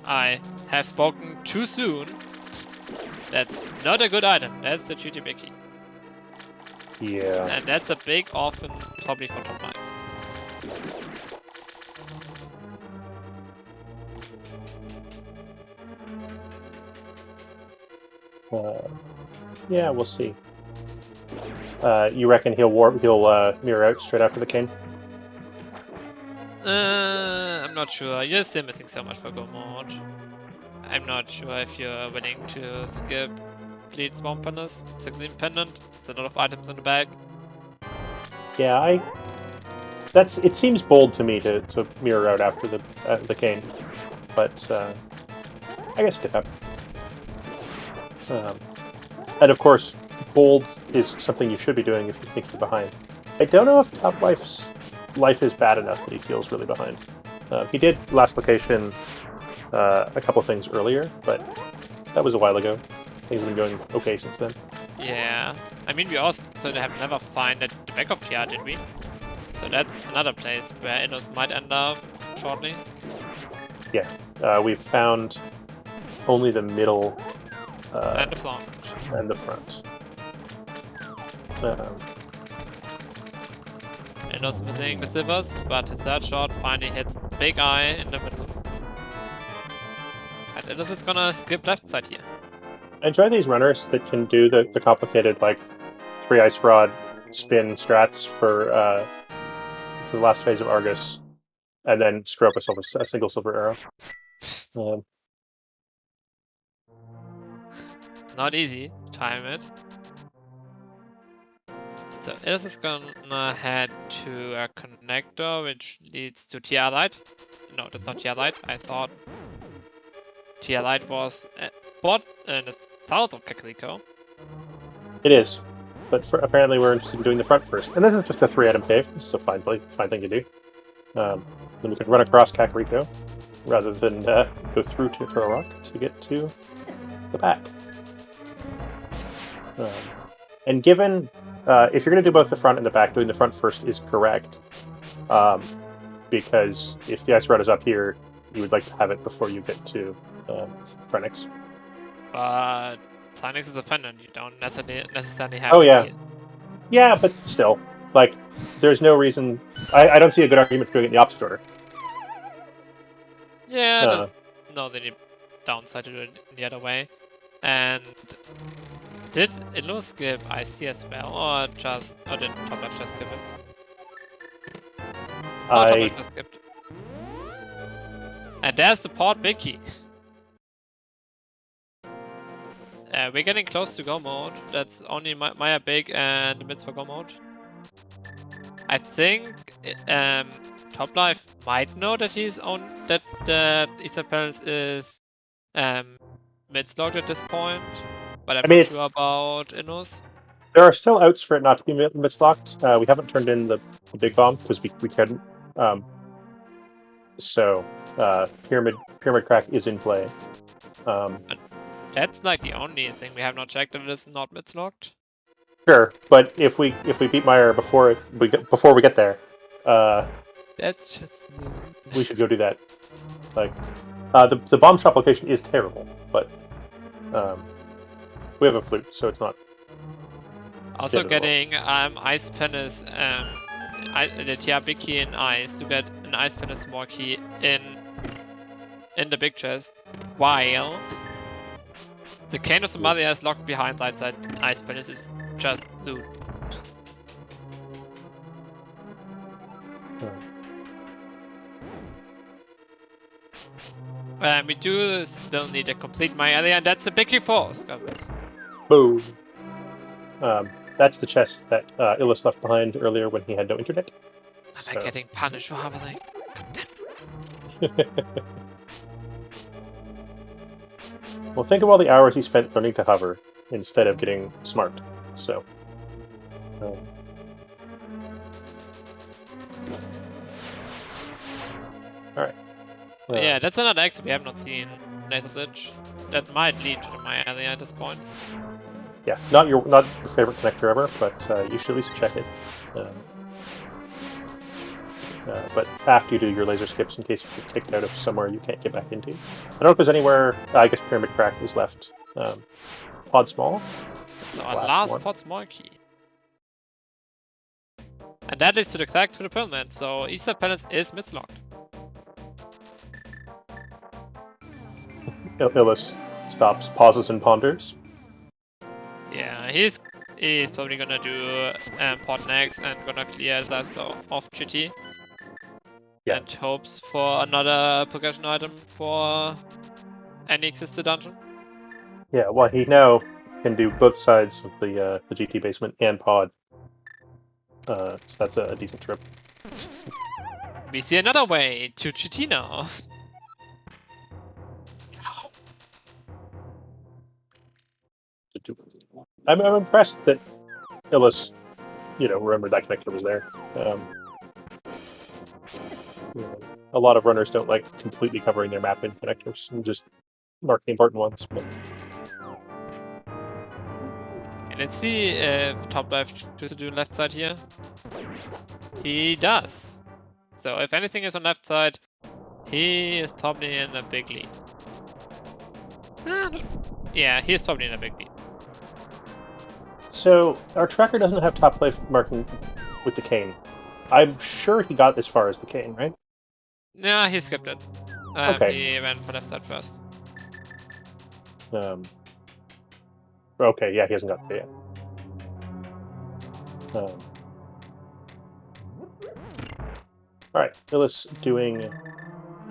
I have spoken too soon. That's not a good item. That's the GT big key. Yeah. And that's a big orphan, probably for top 5. Yeah, we'll see. You reckon he'll mirror out straight after the cane? I'm not sure. You're still missing so much for go mode. I'm not sure if you're willing to skip Fleet Swamperness. It's independent. There's a lot of items in the bag. Yeah, it seems bold to me to mirror out after the cane, but I guess it could happen. And of course, bold is something you should be doing if you think you're behind. I don't know if Toplife's life is bad enough that he feels really behind. He did last location a couple things earlier, but that was a while ago. Things have been going okay since then. Yeah, I mean we also have never found the back of TR, did we? So that's another place where Illus might end up shortly. Yeah, we've found only the middle and the front. And the front. Illus missing the slivers, but his third shot finally hits big eye in the middle. And Illus is gonna skip left side here. I enjoy these runners that can do the complicated, like, 3 ice rod spin strats for the last phase of Argus, and then screw up a single silver arrow. Not easy. Time it. So Illus is gonna head to a connector which leads to TR Light. No, that's not TR Light. I thought TR Light was bought in the south of Kakariko. It is, but apparently we're interested in doing the front first. And this is just a 3-item cave. This is a fine thing to do. Then we can run across Kakariko rather than go through to Turtle Rock to get to the back. And given, if you're going to do both the front and the back, doing the front first is correct. Because if the ice rod is up here, you would like to have it before you get to Phoenix. But Phoenix is a pendant, you don't necessarily have to. Yeah, yeah, but still, like, there's no reason. I don't see a good argument for doing it in the opposite order. Yeah, there's no any downside to do it the other way. And did Illus skip Ice-T as well, or did Toplife just skip it? Toplife just skipped. And there's the port big key. We're getting close to go mode. That's only Maya big and the mids for go mode. I think Toplife might know that that Eastern Palace is mid-locked at this point, but I'm not sure about Illus. There are still outs for it not to be mid-locked. We haven't turned in the big bomb because we couldn't. So pyramid crack is in play. That's like the only thing we have not checked that it is not mid-locked. Sure, but if we beat Meyer before we get there, that's just we should go do that. Like, the bomb shop location is terrible, but we have a flute, so it's not. Also getting ice penis, the TR big key in ice to get an ice penis small key in the big chest, while the cane of the mother is locked behind that side. Ice penis is just loot. And we do still need to complete my area, and that's a big key for us, guys. Boom. That's the chest that Illus left behind earlier when he had no internet. Am I getting punished for having? Well, think of all the hours he spent learning to hover instead of getting smart. So, all right. Yeah, that's another exit we have not seen. Nathan Ditch. That might lead to the Maya area at this point. Yeah, not your favorite connector ever, but you should at least check it. But after you do your laser skips, in case you get kicked out of somewhere you can't get back into. I don't know if there's anywhere. I guess Pyramid Crack is left. Pod Small. So our last Pod Small key. And that leads to the crack to the pyramid. So Eastern Palace is mid-locked. Illus stops, pauses, and ponders. Yeah, he's probably gonna do pod next and gonna clear the rest of GT. Yeah. And hopes for another progression item for any existing dungeon. Yeah, well, he now can do both sides of the GT basement and pod. So that's a decent trip. We see another way to GT now. I'm impressed that Illus, remembered that connector was there. A lot of runners don't like completely covering their map in connectors and just mark the important ones. But... And let's see if topplife chooses to do left side here. He does. So if anything is on left side, he is probably in a big lead. Yeah, he is probably in a big lead. So our tracker doesn't have topplife marking with the cane. I'm sure he got as far as the cane, right? Yeah, he skipped it. Okay. He went for left side first. Okay, yeah, he hasn't got there yet. Alright, Illus doing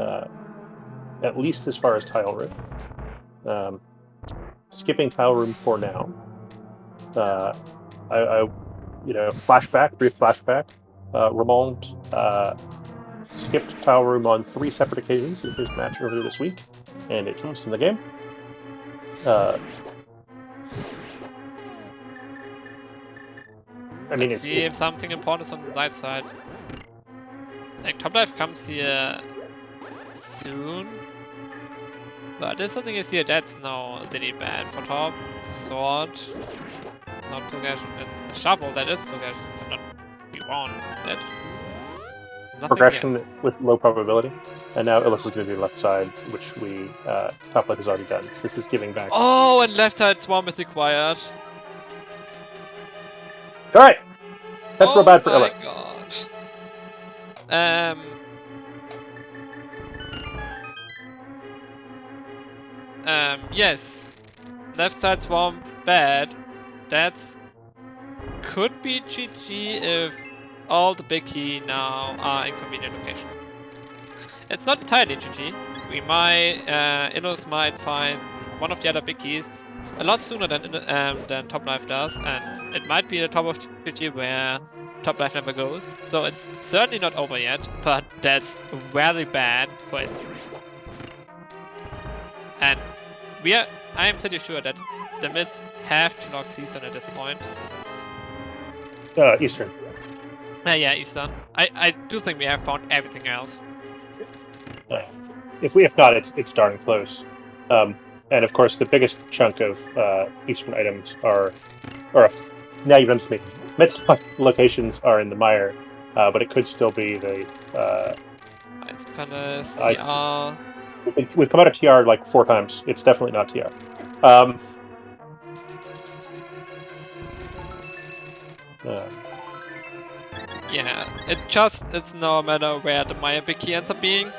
at least as far as tile room. Skipping tile room for now. Flashback, brief flashback. Ramond skipped tile room on 3 separate occasions in his match earlier this week, and it cost him the game. Let's see if something important is on the right side. Like, topplife comes here soon. But there's something is here that's now really bad for top. The sword. Not progression. The shovel, that is progression. So not we want that. Nothing progression here. With low probability. And now Illus is going to do left side, which topplife has already done. This is giving back. Oh, and left side swarm is required. Alright! That's real bad for Illus. Oh my god. Yes. Left side swarm, bad. That's... could be GG if all the big key now are in convenient location. It's not entirely GG. We might... Illus might find one of the other big keys a lot sooner than topplife does, and it might be the top of GT where topplife never goes. So it's certainly not over yet, but that's very bad for it. And I am pretty sure that the mids have to lock Eastern at this point. Eastern. Yeah, Eastern. I do think we have found everything else. If not, it's darn close. And of course, the biggest chunk of Eastern items now you've done to me. Mid locations are in the mire, but it could still be the Ice Palace, TR. We've come out of TR like 4 times. It's definitely not TR. Yeah, it's no matter where the Maya big key ends up being.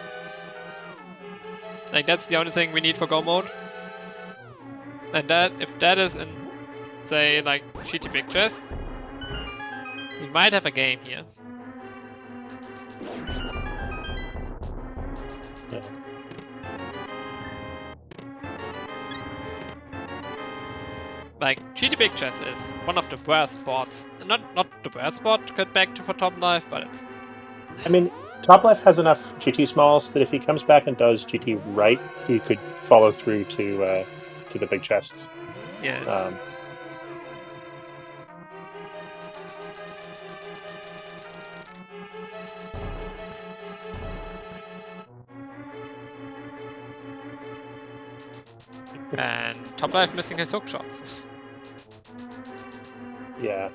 Like, that's the only thing we need for go mode. And if that is in, say, like, GT big chest, we might have a game here. Yeah. Like, GT big chest is one of the worst spots. Not the worst spot to get back to for topplife, but it's... I mean, topplife has enough GT smalls that if he comes back and does GT right, he could follow through to to the big chests. Yes. And topplife missing his hook shots. Yeah.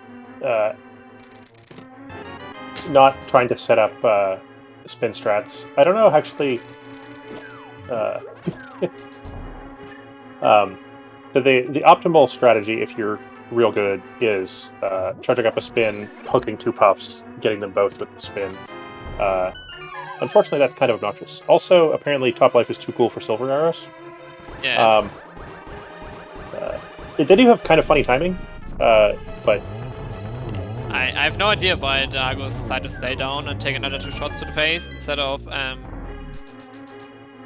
Not trying to set up spin strats. I don't know actually. So the optimal strategy, if you're real good, is charging up a spin, hooking 2 puffs, getting them both with the spin. Unfortunately, that's kind of obnoxious. Also, apparently, Top Life is too cool for silver arrows. Yes. They do have kind of funny timing, but I have no idea why Dagos decided to stay down and take another 2 shots to the face instead of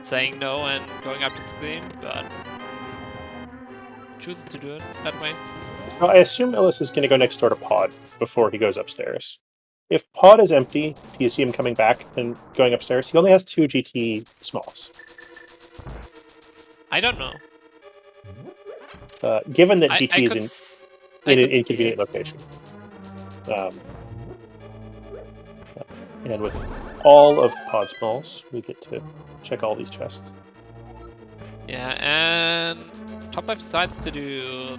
saying no and going up the screen, but chooses to do it that way. well, I assume Illus is going to go next door to Pod before he goes upstairs. If Pod is empty, do you see him coming back and going upstairs? He only has 2 GT smalls. I don't know. Given that GT is in an inconvenient location. And with all of Pod smalls, we get to check all these chests. Yeah, and Top Life decides to do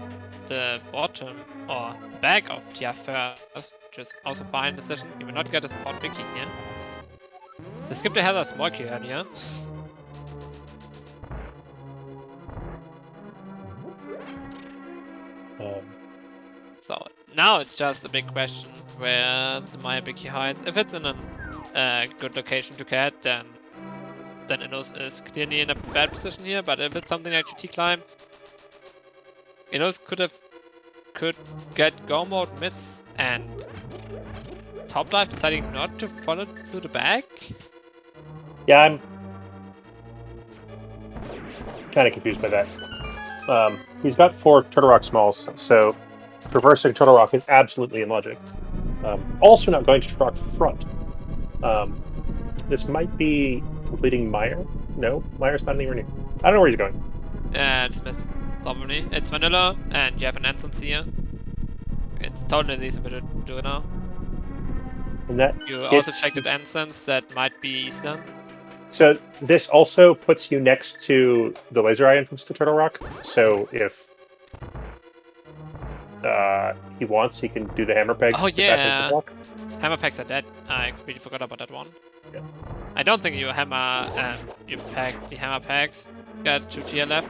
the bottom or back of TR first, which is also a fine decision. He will not get a spot Vicky here. They skipped ahead of Smokey earlier. So now it's just a big question where the Maya Vicky hides. If it's in a good location to get, then Illus is clearly in a bad position here. But if it's something like GT climb, Illus could get go mode mids and Top Life deciding not to follow to the back. Yeah, I'm kind of confused by that. He's got 4 Turtle Rock smalls, so reversing Turtle Rock is absolutely illogic. Also not going to Turtle Rock front. This might be completing Meyer. No, Meyer's not anywhere near. I don't know where he's going. Dismiss. Probably. It's vanilla, and you have an instance here. It's totally reasonable to do it now. And that You also checked the instance, that might be Eastern. So this also puts you next to the laser eye entrance to Turtle Rock. So if he wants, he can do the hammer pegs. Oh to get back into yeah, the block. hammer pegs are dead. I completely forgot about that one. Yeah. I don't think you you pack the hammer pegs. Got 2 tier left.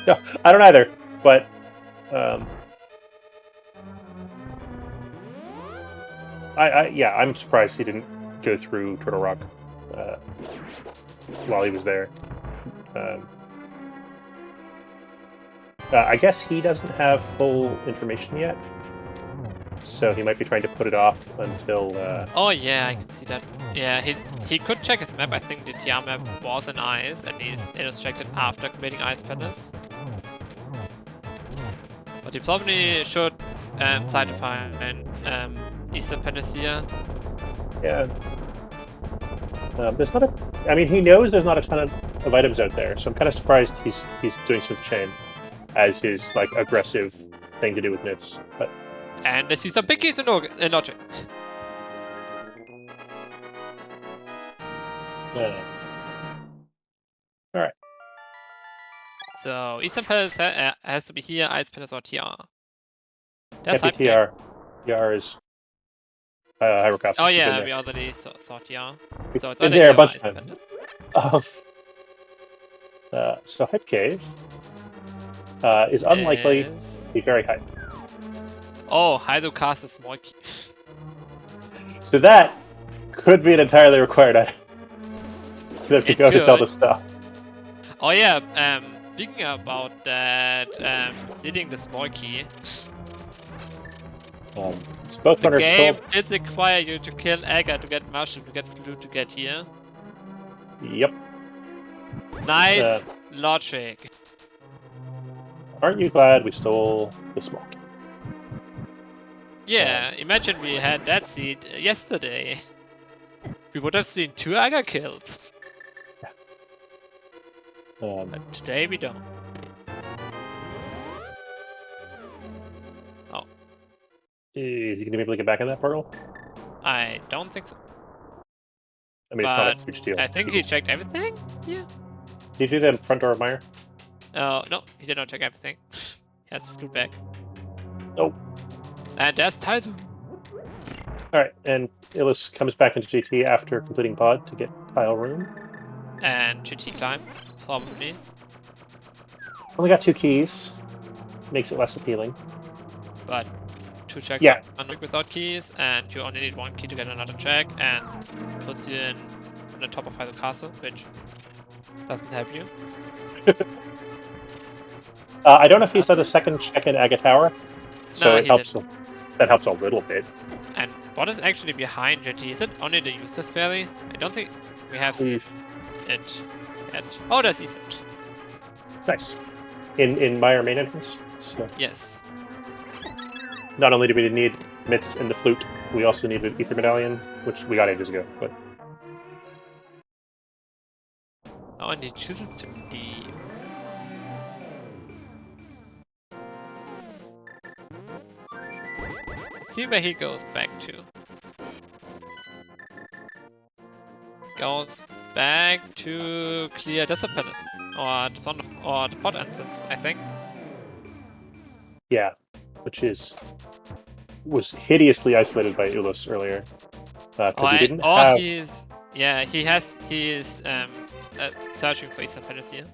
No, I don't either. But I'm surprised he didn't go through Turtle Rock while he was there. I guess he doesn't have full information yet, so he might be trying to put it off until. Oh yeah, I can see that. Yeah, he could check his map. I think the TR map was in ice. At least it was checked after committing Ice Palace. But he probably should try to find Eastern Panacea. Yeah. There's not a. I mean, he knows there's not a ton of items out there, so I'm kind of surprised he's doing Smith Chain as his like aggressive thing to do with nits. But and I see some big keys in logic. All right. So Eastern Palace has to be here. Ice Palace or TR. That's hype. TR. TR is Hyrocast. Oh yeah, we already thought TR. So it's been there a bunch of times. So Hype Cave is unlikely to be very hype. Oh, Hydrocast is more key. So that could be an entirely required item. You have to go to Zelda stuff. Oh yeah, speaking about that, stealing the small key. Both the runners game did require you to kill Aga to get mushroom, to get flute, to get here. Yep. Nice logic. Aren't you glad we stole the small key? Yeah, imagine we had that seed yesterday. We would have seen 2 Aga kills. Yeah. But today we don't. Is he going to be able to get back in that portal? I don't think so. I mean, it's not a But huge deal. I think he checked everything. Yeah. Did you do the front door of Meyer? Oh, no, he did not check everything. He has to flew back. Nope. And there's Taizu. Alright, and Illus comes back into GT after completing pod to get tile room. And GT climb, probably. Only got 2 keys. Makes it less appealing. But 2 checks Yeah. are unlocked without keys, and you only need 1 key to get another check, and puts you in on the top of Hyde Castle, which doesn't help you. I don't know if he said a second check in Aga Tower, so No, it he helps. didn't. That helps a little bit. And what is actually behind GT? Is it only the Eustace Valley? I don't think we have seen it yet. Oh, there's Eastern. Nice. In Meyer main entrance. So Yes. not only do we need mitts and the flute, we also need an ether medallion, which we got ages ago. But Oh, and he chooses to leave. Let's see where he goes back to. Goes back to clear Desert Palace. Or the front of, or the pod entrance, I think. yeah, which was hideously isolated by Illus earlier because he didn't have. he's searching for Eastern Palace here.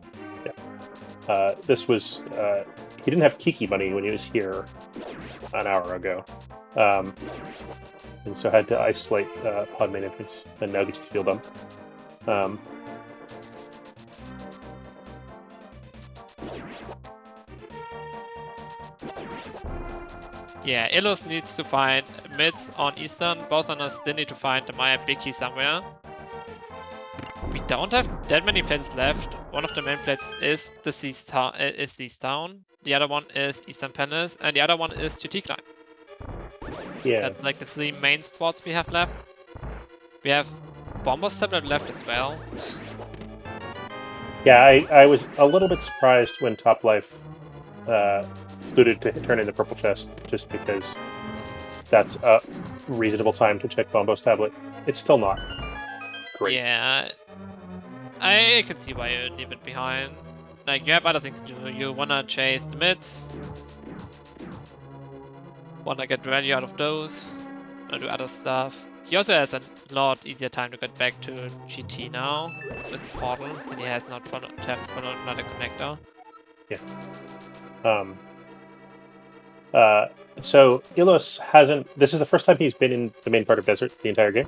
This was he didn't have Kiki money when he was here an hour ago, and so had to isolate pod main entrance, and now gets to feel them. Yeah, Illus needs to find mids on Eastern. Both of us still need to find the Maya Biki somewhere. We don't have that many places left. One of the main places is the East Town. The other one is Eastern Palace, and the other one is GT Climb. Yeah, That's like the 3 main spots we have left. We have Bomber's Tablet left as well. yeah. I was a little bit surprised when Topplife fluted to turn in the purple chest, just because that's a reasonable time to check Bombo's tablet. It's still not great. Yeah, I can see why you leave it behind. Like, you have other things to do. You wanna chase the mids. Wanna get value out of those. Wanna do other stuff. He also has a lot easier time to get back to GT now with the portal, and he has not to have to follow another connector. So Illus hasn't. This is the first time he's been in the main part of Desert the entire game.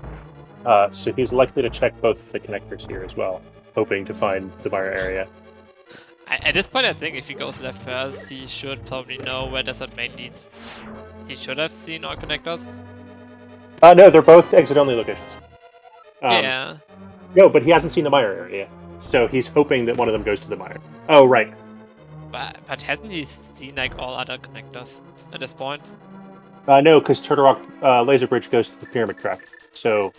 So he's likely to check both the connectors here as well, hoping to find the Mire area. At this point, I think if he goes left first, he should probably know where Desert Main leads. He should have seen all connectors. No, they're both exit-only locations. Yeah. No, but he hasn't seen the Mire area, so he's hoping that one of them goes to the Mire. Oh, right. But hasn't he seen like all other connectors at this point? No, because Turtle Rock Laser Bridge goes to the Pyramid Track. So,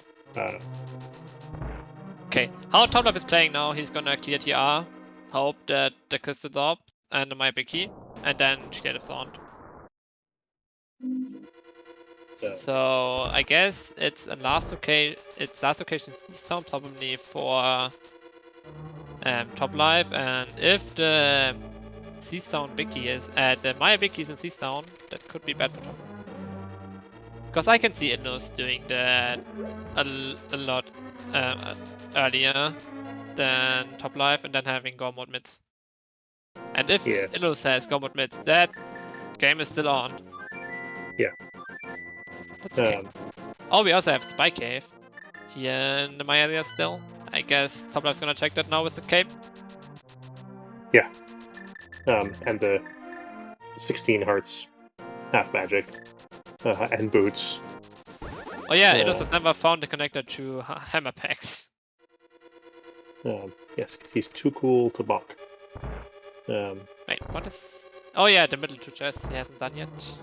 Okay, how topplife is playing now, he's gonna clear TR, hope that the crystal drop and the my big key, and then clear the front. So I guess it's last occasion East Town probably for Topplife, and if the Seastown big key is the Maya big key is in Seastown, that could be bad for Top. Because I can see Illus doing that a lot earlier than Topplife, and then having Go mode mids. And if Illus has Go mode mids, that game is still on. Yeah. That's okay. Oh, we also have Spy Cave here in my area still. I guess Toplife's gonna check that now with the cape. Yeah. And the 16 hearts, half magic, and boots. Oh yeah, Illus has never found the connector to hammer packs. Yes, because he's too cool to bonk. Wait, what is... Oh yeah, the middle 2 chests he hasn't done yet.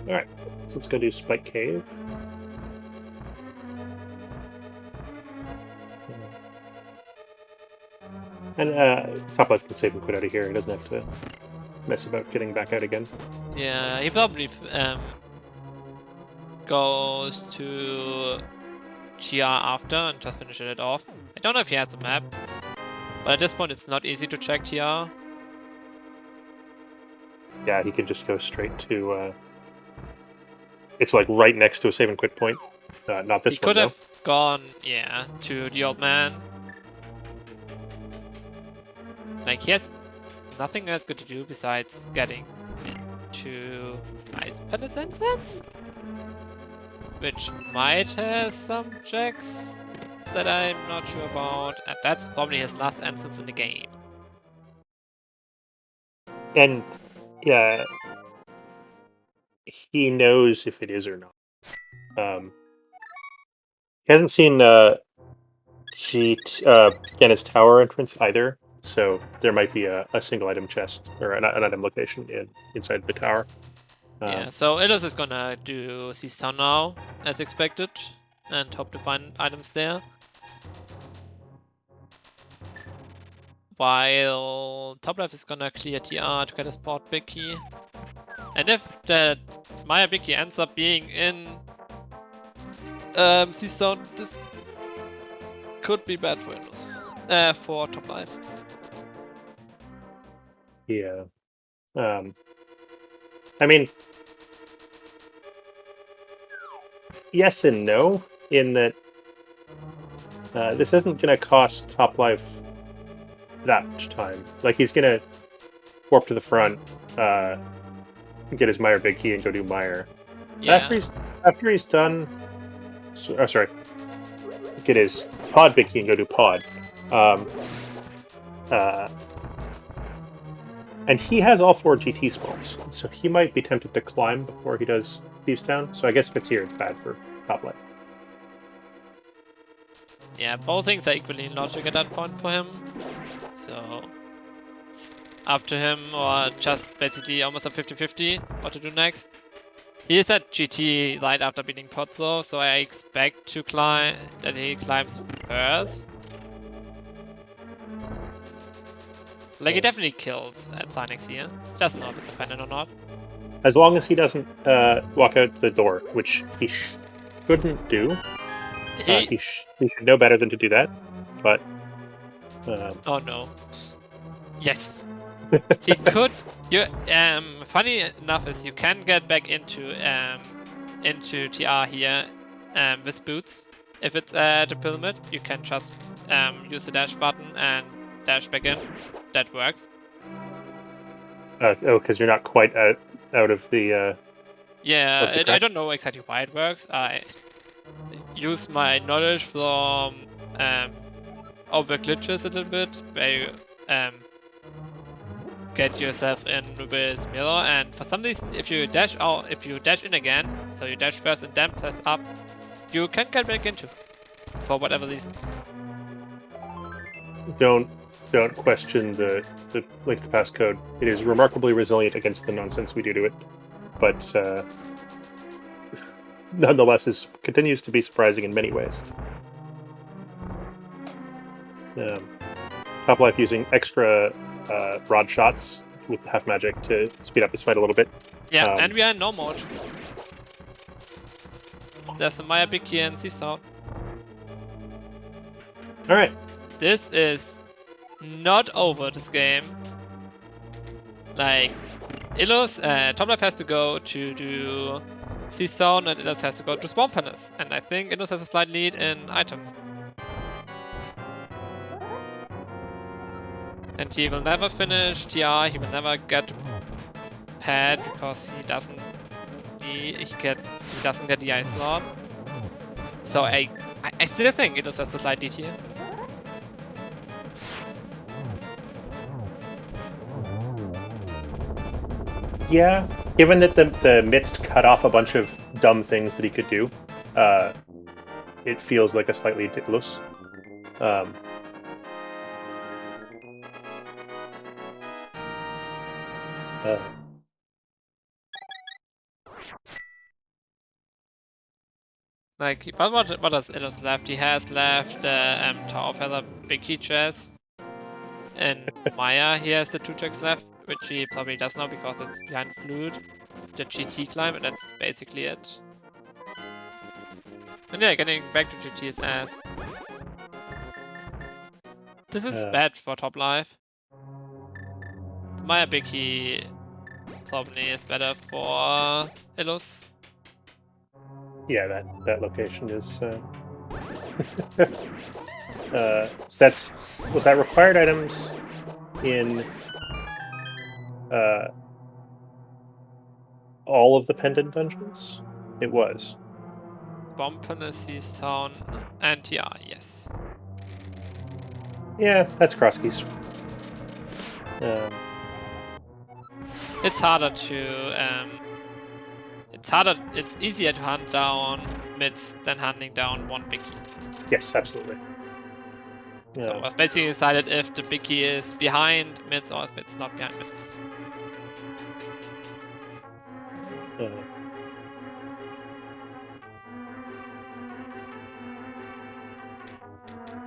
Alright, so let's go do Spike Cave. And topplife can save and quit out of here. He doesn't have to mess about getting back out again. Yeah, he probably goes to GR after and just finishes it off. I don't know if he has a map, but at this point it's not easy to check TR. Yeah, he can just go straight to... it's like right next to a save and quit point. Not this He one, could have gone, yeah, to the old man. Like, he has nothing else good to do besides getting into Ice Palace Incense? Which might have some checks that I'm not sure about, and that's probably his last instance in the game. And yeah, he knows if it is or not. He hasn't seen Gannis Tower entrance either, so there might be a single item chest or an item location inside the tower. Yeah, so Illus is gonna do Seas Town now, as expected, and hope to find items there. While topplife is gonna clear TR to get a spot big key. And if the Maya big key ends up being in Seas Town, this could be bad for Illus. For topplife. Yeah. I mean, yes and no, in that this isn't going to cost topplife that much time. Like, he's going to warp to the front, get his Meyer big key, and go do Meyer. Yeah. After he's done... Oh, sorry. Get his pod big key and go do pod. And he has all 4 GT spawns, so he might be tempted to climb before he does Thieves Town. So I guess if it's here, it's bad for topplife. Yeah, both things are equally logic at that point for him. So, up to him, or just basically almost a 50-50 what to do next. He is at GT right after beating pod though, so I expect to that he climbs first. Like, he definitely kills at Sinex here. Doesn't know if it's offended or not. As long as he doesn't walk out the door, which he shouldn't do. He should know better than to do that, but... oh no. Yes! He could... funny enough is you can get back into TR here with boots. If it's at the pyramid, you can just use the dash button and dash back in. That works. Because you're not quite out of the... yeah, I don't know exactly why it works. I use my knowledge from over glitches a little bit, where you get yourself in with mirror, and for some reason, if you dash in again, so you dash first and then press up, you can get back into, for whatever reason. Don't question the link to passcode. It is remarkably resilient against the nonsense we do to it, but nonetheless continues to be surprising in many ways. Topplife using extra rod shots with half magic to speed up his fight a little bit. Yeah, and we are in no mode. There's a Maya big here and Seas Town. Alright. This is not over, this game. Like, Illus, topplife has to go to do Seas Town, and Illus has to go to Spawn Palace. And I think Illus has a slight lead in items. And he will never finish TR, he will never get pad because he doesn't get the ice slot. So I still think Illus has the slight lead here. Yeah, given that the mitts cut off a bunch of dumb things that he could do, it feels like a slightly ridiculous. Like, but what does Illus left? He has left the Tower Feather big key chest. In Maya, he has the 2 checks left, which he probably does now because it's behind Fluid, the GT climb, and that's basically it. And yeah, getting back to GT is ass. This is bad for top life. Maya Biki probably is better for Illus. Yeah, that location is. So was that required items in all of the pendant dungeons? It was. Bomb-Panacea Town and TR, yes. Yeah, that's Crosskeys. It's harder to it's easier to hunt down mids than hunting down one big key. Yes, absolutely. So I've basically decided if the big key is behind mids or if it's not behind mids.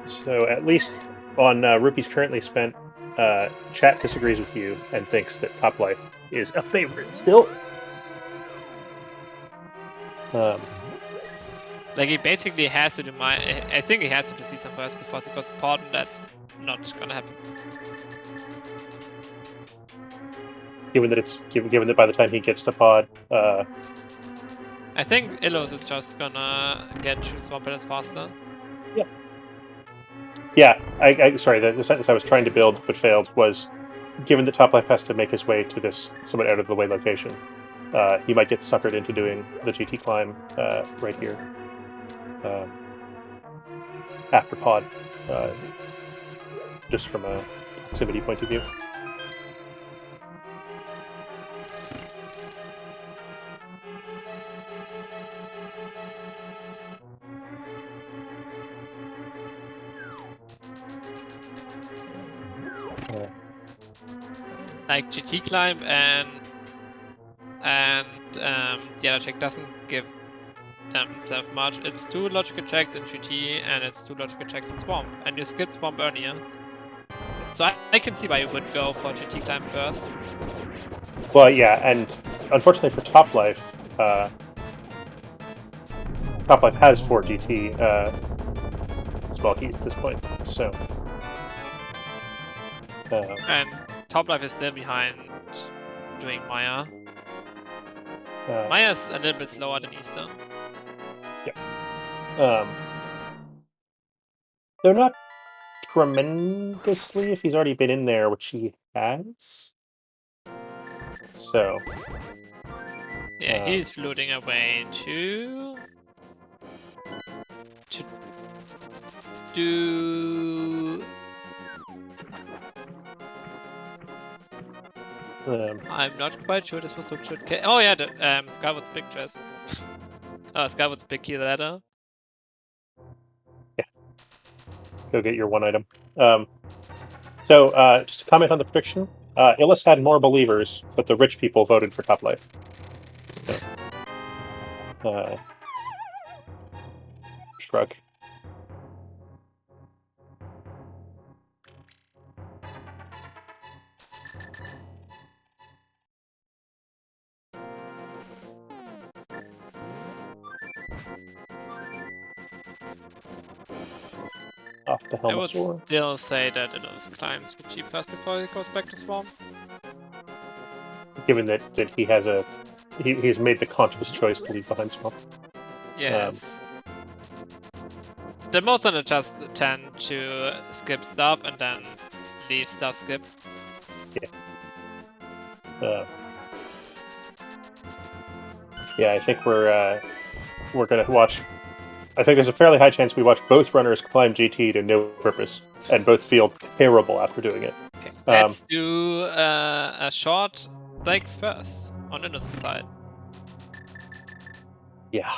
So at least on Rupees Currently Spent, chat disagrees with you and thinks that Top Life is a favorite still. Like he basically has to do I think he has to do season first before he goes support, and that's not gonna happen. Given that by the time he gets to pod, I think Illus is just gonna get to swamp pillars faster. Yeah. Yeah, I sorry, the sentence I was trying to build but failed was, given that Top Life has to make his way to this somewhat out of the way location, he might get suckered into doing the GT climb right here after pod, just from a proximity point of view. Like GT climb and the other check doesn't give themselves much. It's 2 logical checks in GT and it's 2 logical checks in Swamp, and you skipped Swamp earlier. So I can see why you would go for GT climb first. Well, yeah, and unfortunately for Top Life has 4 GT small keys at this point, so. And Top Life is still behind doing Maya. Maya's a little bit slower than Easter. Yeah. They're not tremendously if he's already been in there, which he has. So. Yeah, he's floating away to do. I'm not quite sure this was so good. Oh yeah, the Skyward's big dress. Skyward's big key ladder. Yeah. Go get your 1 item. So just to comment on the prediction, Illus had more believers, but the rich people voted for Top Life. So, shrug. Off to I would Helmasaur. still say that Illus climbs GT first before he goes back to Swamp. Given that he has he's made the conscious choice to leave behind Swamp. Yes. The most of them just tend to skip stuff and then leave stuff skip. Yeah, I think we're gonna watch. I think there's a fairly high chance we watch both runners climb GT to no purpose, and both feel terrible after doing it. Okay, let's do a short break first on the other side. Yeah.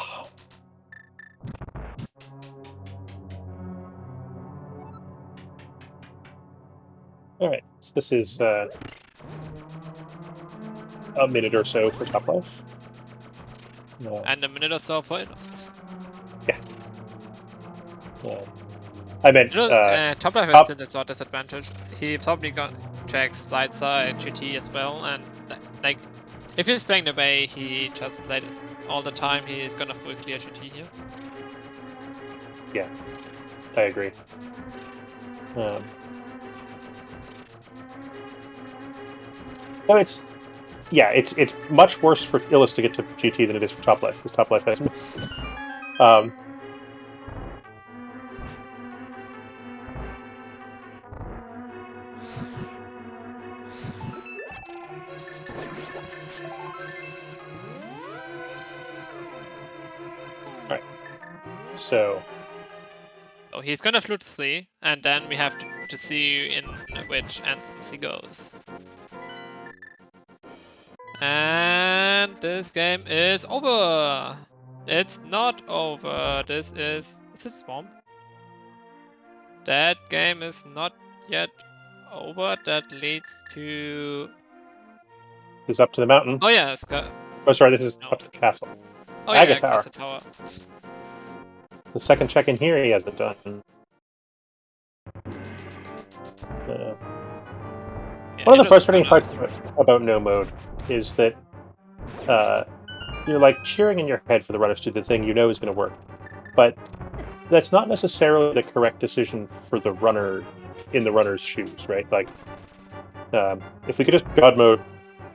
All right, so this is a minute or so for Top Life. And a minute or so for Illus. Yeah. I meant Top Life has still a sort disadvantage. he probably got check slide side GT as well, and like if he's playing the way he just played it all the time, he's gonna full clear GT here. Yeah, I agree. No, it's much worse for Illus to get to GT than it is for Top Life, because Top Life has mids. Alright. So he's gonna flute 3, and then we have to see in which instance he goes. And this game is over! It's not over. Is it Swamp? That game is not yet over. That leads to... this is up to the mountain. Oh yeah, Oh, sorry, this is up to the castle. Oh Agate yeah, Tower. Castle Tower. The second check-in here he hasn't done. One of the frustrating parts about no mode is that you're like cheering in your head for the runners to do the thing you know is going to work, but that's not necessarily the correct decision for the runner in the runner's shoes, right? Like, if we could just God mode,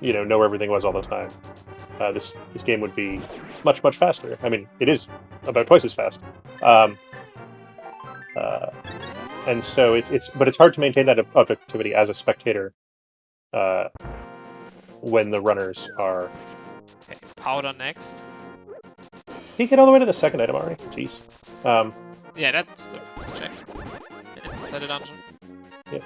know where everything was all the time, this game would be much faster. I mean, it is about twice as fast, and so it's hard to maintain that objectivity as a spectator when the runners are. Okay, powder next. Did he get all the way to the second item already? Jeez. Yeah, that's the first check. Inside the dungeon. Yep.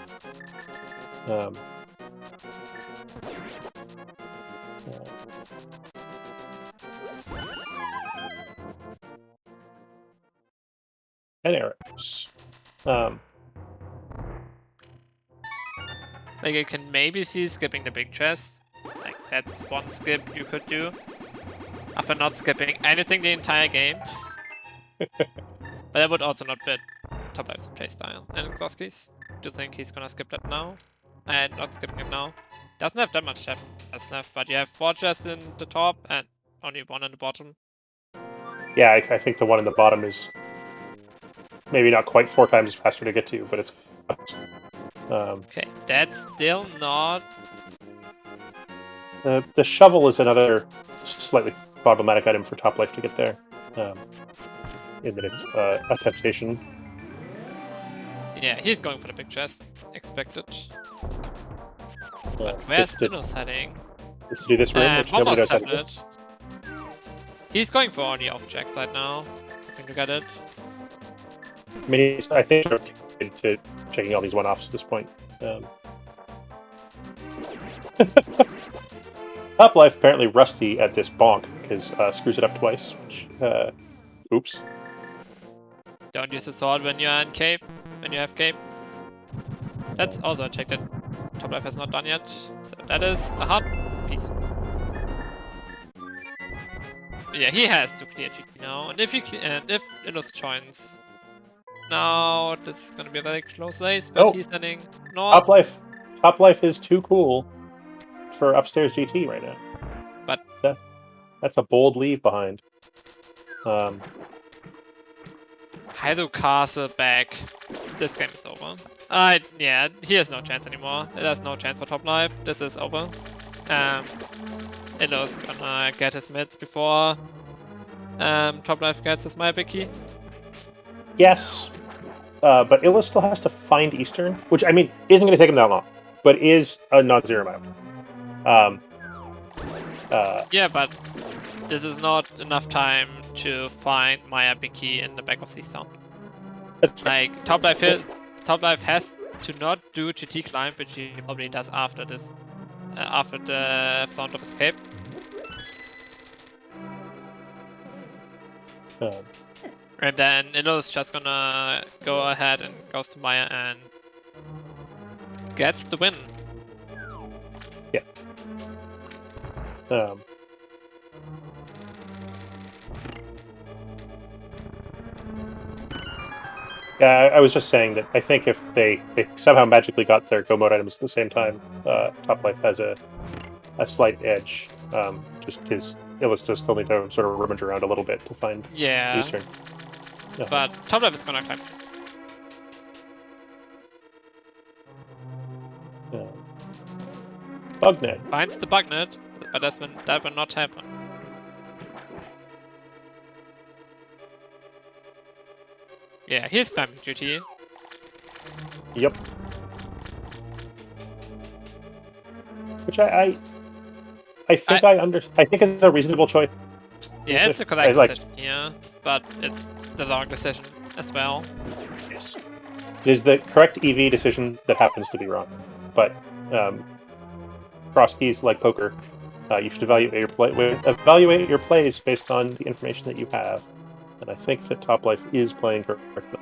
And arrows. Like I can maybe see skipping the big chest. Like that's one skip you could do. After not skipping anything the entire game. But that would also not fit Top Life's playstyle. And Crosskeys, do you think he's gonna skip that now? And not skipping it now? Doesn't have that much chef as enough, but you have 4 chests in the top and only 1 in the bottom. Yeah, I think the one in the bottom is maybe not quite 4 times faster to get to, but it's okay, that's still not... The shovel is another slightly problematic item for Top Life to get there, in that it's a temptation. Yeah, he's going for the big chest, expected. But where's Illus heading? Is to do this room, which nobody knows how to do. He's going for the object right now. Hoping to get it. I mean, I think he's into checking all these one-offs at this point. Top Life apparently rusty at this bonk because screws it up twice. Which, oops. Don't use the sword when you're in cape. When you have cape. That's also a check that Top Life has not done yet. So that is a hard piece. Yeah, he has to clear GT now, and if Illus joins, now this is gonna be a very close race. But he's heading north. Top Life is too cool for upstairs GT right now. But that's a bold leave behind. Hydro Castle back. This game is over. Yeah, he has no chance anymore. There's no chance for Top Life. This is over. Illus gonna get his mids before Top Life gets his Maya big key. Yes, but Illus still has to find Eastern, which I mean isn't going to take him that long, but is a non-zero map. Yeah, but this is not enough time to find Maya big key in the back of this town. Like Top Life has to not do GT climb, which he probably does after this. After the Sound of Escape. And then Illus just gonna go ahead and goes to Maya and gets the win. Yeah. Yeah, I was just saying that I think if they somehow magically got their go mode items at the same time, Top Life has a slight edge. Just because Illus does still need to sort of rummage around a little bit to find Yeah. Eastern. But Top Life is gonna climb. Bugnet. Finds the bugnet, but that will not happen. Yeah, he's climbing duty. Yep. Which I think I think it's a reasonable choice. Yeah, it's a correct decision here, but it's the wrong decision as well. Yes. It is the correct EV decision that happens to be wrong. But Crosskeys, like poker, you should evaluate your plays based on the information that you have. And I think that Top Life is playing correctly.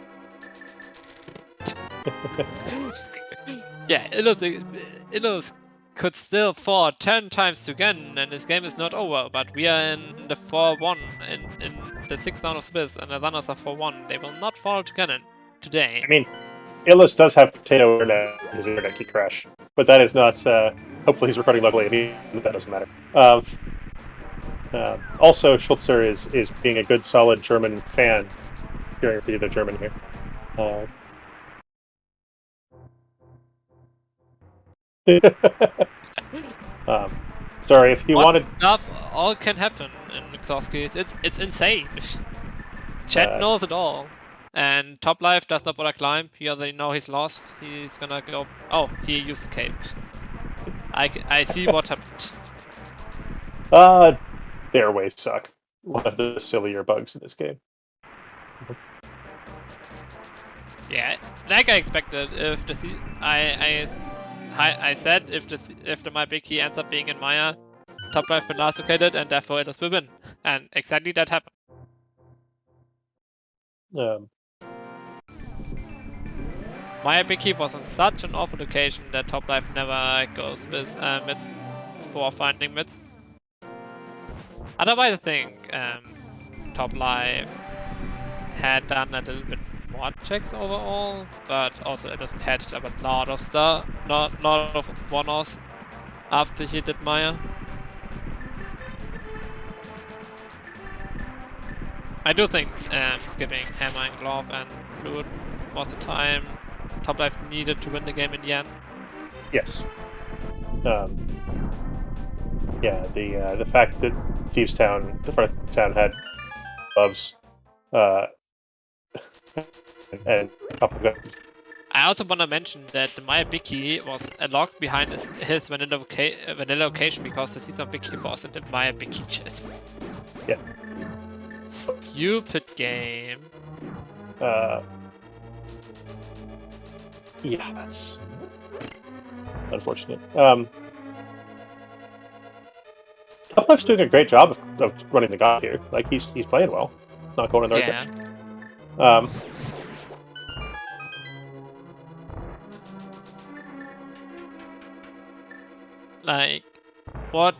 Yeah, Illus could still fall 10 times again, and this game is not over. But we are in the 4-1 in the 6th round of Smith, and the runners are 4-1. They will not fall again today. I mean, Illus does have potato internet, his internet can crash, but that is not. Hopefully, he's recording locally, and that doesn't matter. Also, Schultzer is being a good, solid German fan, hearing for the German here. Sorry, if you wanted. Stuff all can happen in Crosskeys. It's insane. Chat knows it all. And Top Life does not want to climb. He already know he's lost. He's gonna go. Oh, he used the cape. I see what happened. The airwaves suck. One of the sillier bugs in this game. Yeah, like I expected. If the I said if the my big key ends up being in Maya, Top Life will last located, and therefore it will win. And exactly that happened. Maya big key was on such an awful location that Top Life never goes with mids before finding mids. Otherwise, I think Top Life had done a little bit more checks overall, but also it just had a lot of stuff, lot of one-offs after he did Maya. I do think skipping Hammer and Glove and Fluid was the time Top Life needed to win the game in the end. Yes. Yeah, the fact that Thieves Town, the front of town, had gloves, and couple of guns. I also want to mention that the Maya Big Key was locked behind his vanilla location because the season Big Key was in the Maya Big Key chest. Yeah. Stupid game. Yeah, that's unfortunate. Toplife's doing a great job of running the god here. Like he's playing well, not going in the right direction. Like, what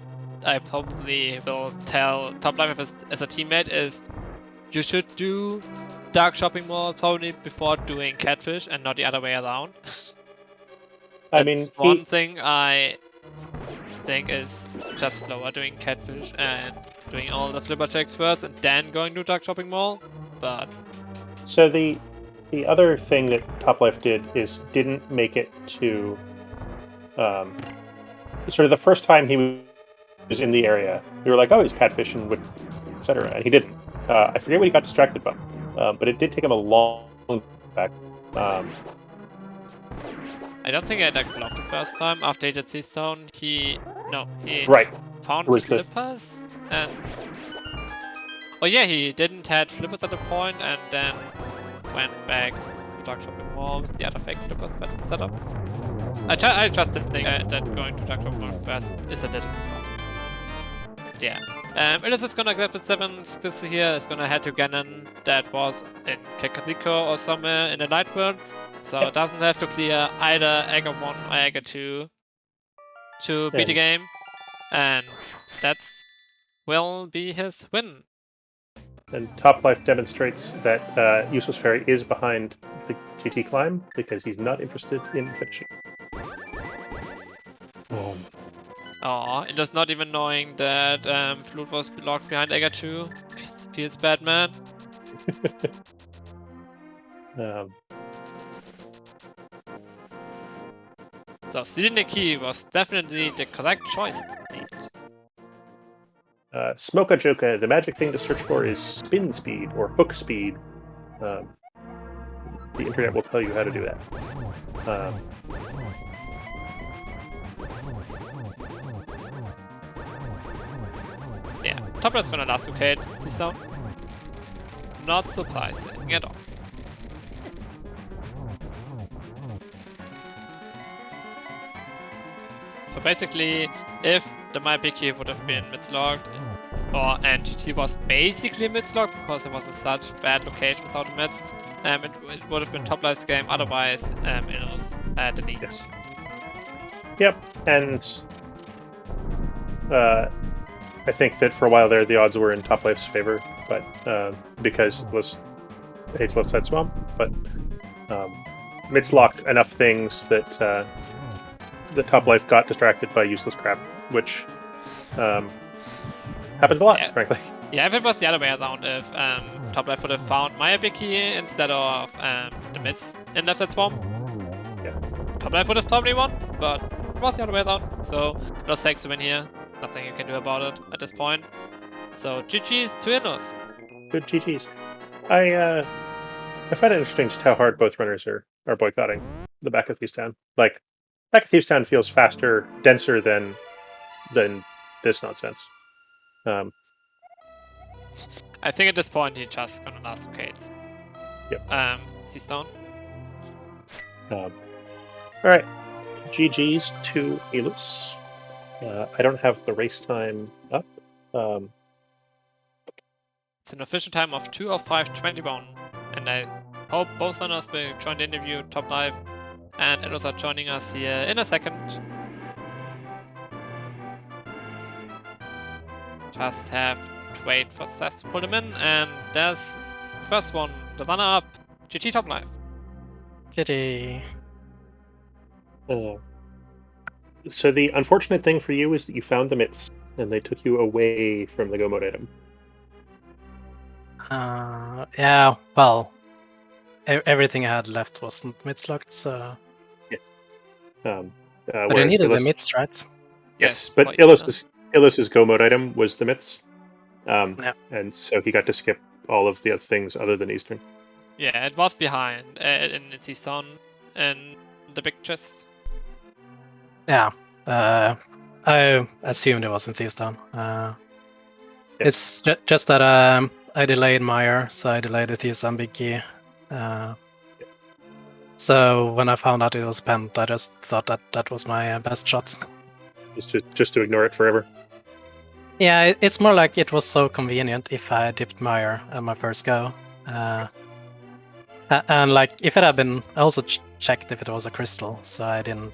I probably will tell Top Life as a teammate is you should do Dark Shopping Mall probably before doing Catfish and not the other way around. I mean, one thing I think is just slower doing Catfish and doing all the flipper checks first and then going to Dark Shopping Mall, but... So the other thing that Top Life did is didn't make it to... sort of the first time he was in the area, we were like, oh, he's catfishing, etc. And he didn't. I forget what he got distracted by, but it did take him a long back. I don't think I blocked the first time. After he did Seastone, he found flippers and... Oh yeah, he didn't had flippers at the point and then went back to Dark Shopping Mall with the other fake flippers set up. I just think that going to Dark Shopping Mall first is a little bit fast. Yeah. Illus is gonna grab the 7 skills here, is gonna head to Ganon that was in Kakariko or somewhere in the Light World. So it doesn't have to clear either Egger 1 or Egger 2 to beat the game. And that will be his win. And Top Life demonstrates that Useless Fairy is behind the GT climb because he's not interested in finishing. Oh, Illus not even knowing that Flute was locked behind Egger 2. Feels bad, man. So stealing the key was definitely the correct choice. Smoka Joka, the magic thing to search for is spin speed or hook speed. The internet will tell you how to do that. Yeah, top light's gonna last okay, see so? Not surprising at all. So basically, if the my picky would have been mid-slogged, and GT was basically mid-slogged because it was in such bad location without the mids, it would have been top life's game, otherwise Illus the lead. Yes. Yep, and I think that for a while there the odds were in top life's favor, but because Illus hates left side swamp, but mids locked enough things that the top life got distracted by useless crap, which happens a lot, frankly. Yeah, if it was the other way around, if top life would have found my epic key instead of the mids in left side swamp, yeah, top life would have probably won, but it was the other way around. So Illus takes the win here. Nothing you can do about it at this point. So GG's to Illus. Good GG's. I find it interesting just how hard both runners are boycotting the back of Thieves Town. Like, back of Thieves Town feels faster, denser than this nonsense. I think at this point he's just gonna last okay. Yep. He's down. Alright. GG's to Illus. I don't have the race time up. It's an official time of 2:05:21, and I hope both runners will join the interview top live, and Illus are joining us here in a second. Just have to wait for Seth to pull them in, and there's the first one, the runner-up, GT top live. GT. So the unfortunate thing for you is that you found the mitts, and they took you away from the go mode item. Yeah, well, everything I had left wasn't mid-slogged, so... Yeah. But I needed the mitts, right? Yes, but Illus's go mode item was the mitts. Yeah. And so he got to skip all of the other things other than Eastern. Yeah, it was behind in its son and the big chest. Yeah, I assumed it was in Thieves Town. It's just that I delayed Meyer, so I delayed the Thieves Town big key. So when I found out it was pent, I just thought that was my best shot. Just to ignore it forever? Yeah, it's more like it was so convenient if I dipped Meyer at my first go. And like, if it had been... I also checked if it was a crystal, so I didn't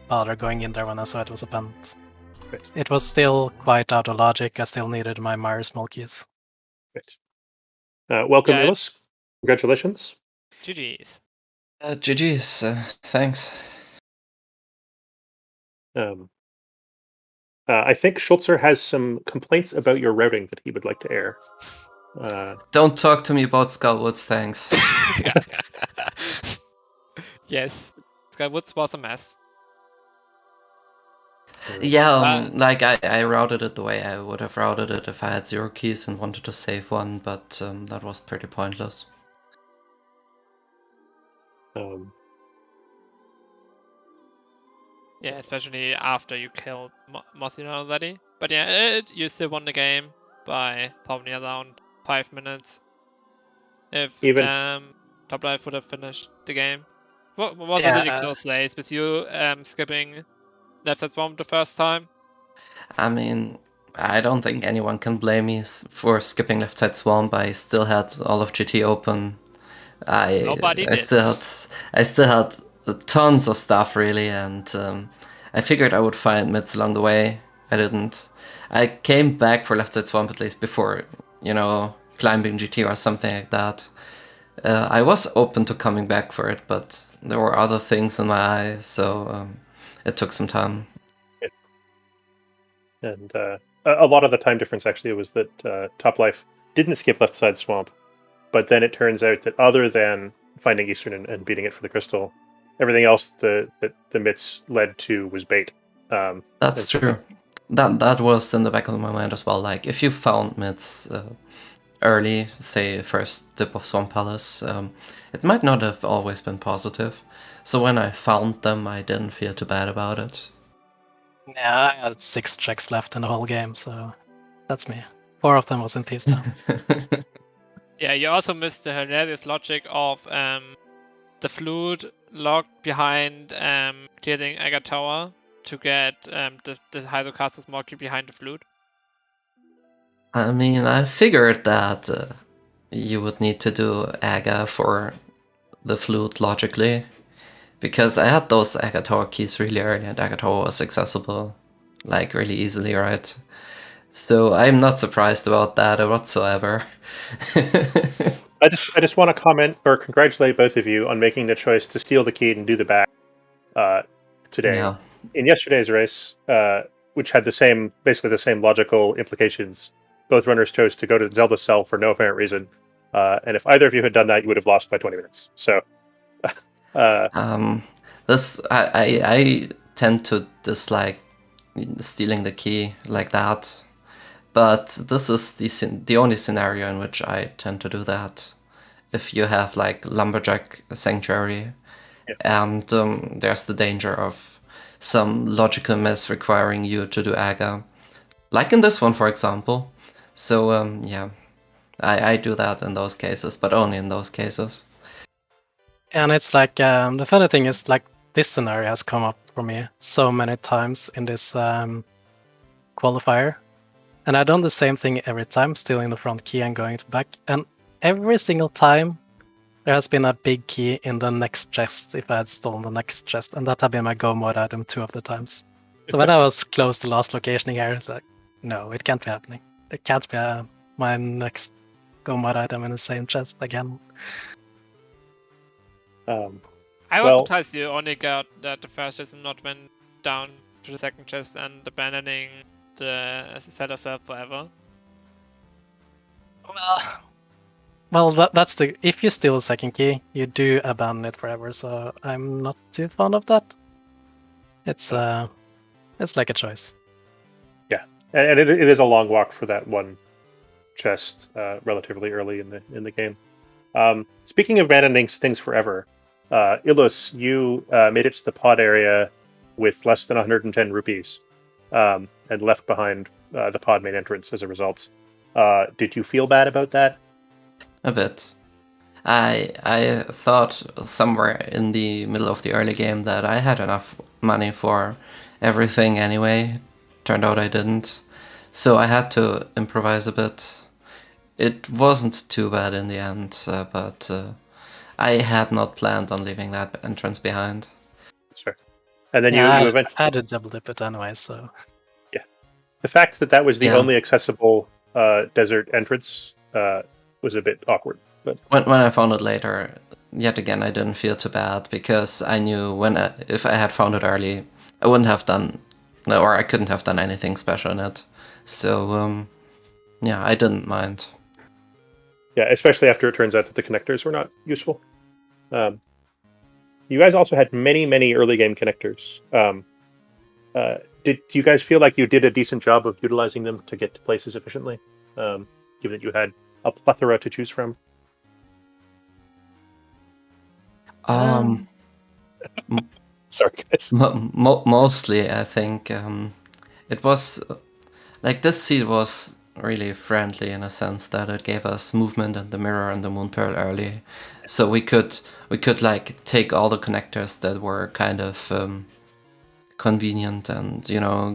bother going in there when I saw it was a pent. Right. It was still quite out of logic. I still needed my Meyer small keys. Right. Welcome, Illus. Congratulations. GG's. GG's. Thanks. I think Schultzer has some complaints about your routing that he would like to air. Don't talk to me about Skullwoods, thanks. Yes, Skullwoods was a mess. Yeah, like I routed it the way I would have routed it if I had 0 keys and wanted to save one, but that was pretty pointless. Yeah, especially after you killed Mothina already. But yeah, you still won the game by probably around 5 minutes. If Top Life would have finished the game. What was a really close race with you skipping left side swamp the first time? I mean, I don't think anyone can blame me for skipping left side swamp. I still had all of GT open. Nobody did. I still had tons of stuff really, and I figured I would find mids along the way. I didn't. I came back for left side swamp at least before, climbing GT or something like that. I was open to coming back for it, but there were other things in my eyes, so it took some time. And a lot of the time difference actually was that Topplife didn't skip Left Side Swamp, but then it turns out that other than finding Eastern and beating it for the crystal, everything else that the Mitts led to was bait. That's true. That was in the back of my mind as well. Like, if you found Mitts early, say first dip of Swamp Palace, it might not have always been positive. So when I found them, I didn't feel too bad about it. Yeah, I had 6 checks left in the whole game, so that's me. 4 of them was in Thieves Town. Yeah, you also missed the hilarious logic of the flute locked behind clearing Aga Tower to get the Hydro Castle's Mockery behind the flute. I mean, I figured that you would need to do Aga for the flute logically, because I had those Aga Tower keys really early, and Aga Tower was accessible, like, really easily, right? So I'm not surprised about that whatsoever. I just want to comment or congratulate both of you on making the choice to steal the key and do the back today. Yeah. In yesterday's race, which had basically the same logical implications, both runners chose to go to Zelda's cell for no apparent reason. And if either of you had done that, you would have lost by 20 minutes. So, I tend to dislike stealing the key like that, but this is the only scenario in which I tend to do that. If you have like Lumberjack Sanctuary, and there's the danger of some logical mess requiring you to do Aga, like in this one, for example. So yeah, I do that in those cases, but only in those cases. And it's like, the funny thing is, like, this scenario has come up for me so many times in this qualifier. And I've done the same thing every time, stealing the front key and going to back. And every single time, there has been a big key in the next chest if I had stolen the next chest. And that had been my go mode item 2 of the times. So when I was close to last location here, it's like, no, it can't be happening. It can't be my next go mode item in the same chest again. I was surprised you only got that the first chest and not went down to the second chest and abandoning the Zelda cell forever. Well, that's the. If you steal the second key, you do abandon it forever. So I'm not too fond of that. It's like a choice. Yeah, and it is a long walk for that one chest relatively early in the game. Speaking of abandoning things forever, Illus, you made it to the pod area with less than 110 rupees, and left behind the pod main entrance as a result. Did you feel bad about that? A bit. I thought somewhere in the middle of the early game that I had enough money for everything anyway. Turned out I didn't. So I had to improvise a bit. It wasn't too bad in the end, but I had not planned on leaving that entrance behind. That's fair. And then you eventually had a double dip it anyway, so... Yeah. The fact that was the only accessible desert entrance was a bit awkward. But when I found it later, yet again, I didn't feel too bad, because I knew if I had found it early, I wouldn't have done, or I couldn't have done anything special in it. So, yeah, I didn't mind. Yeah, especially after it turns out that the connectors were not useful. You guys also had many, many early game connectors. Do you guys feel like you did a decent job of utilizing them to get to places efficiently, given that you had a plethora to choose from? Sorry, guys. Mostly, I think it was like this seed was really friendly in a sense that it gave us movement and the mirror and the moon pearl early, so we could like take all the connectors that were kind of convenient and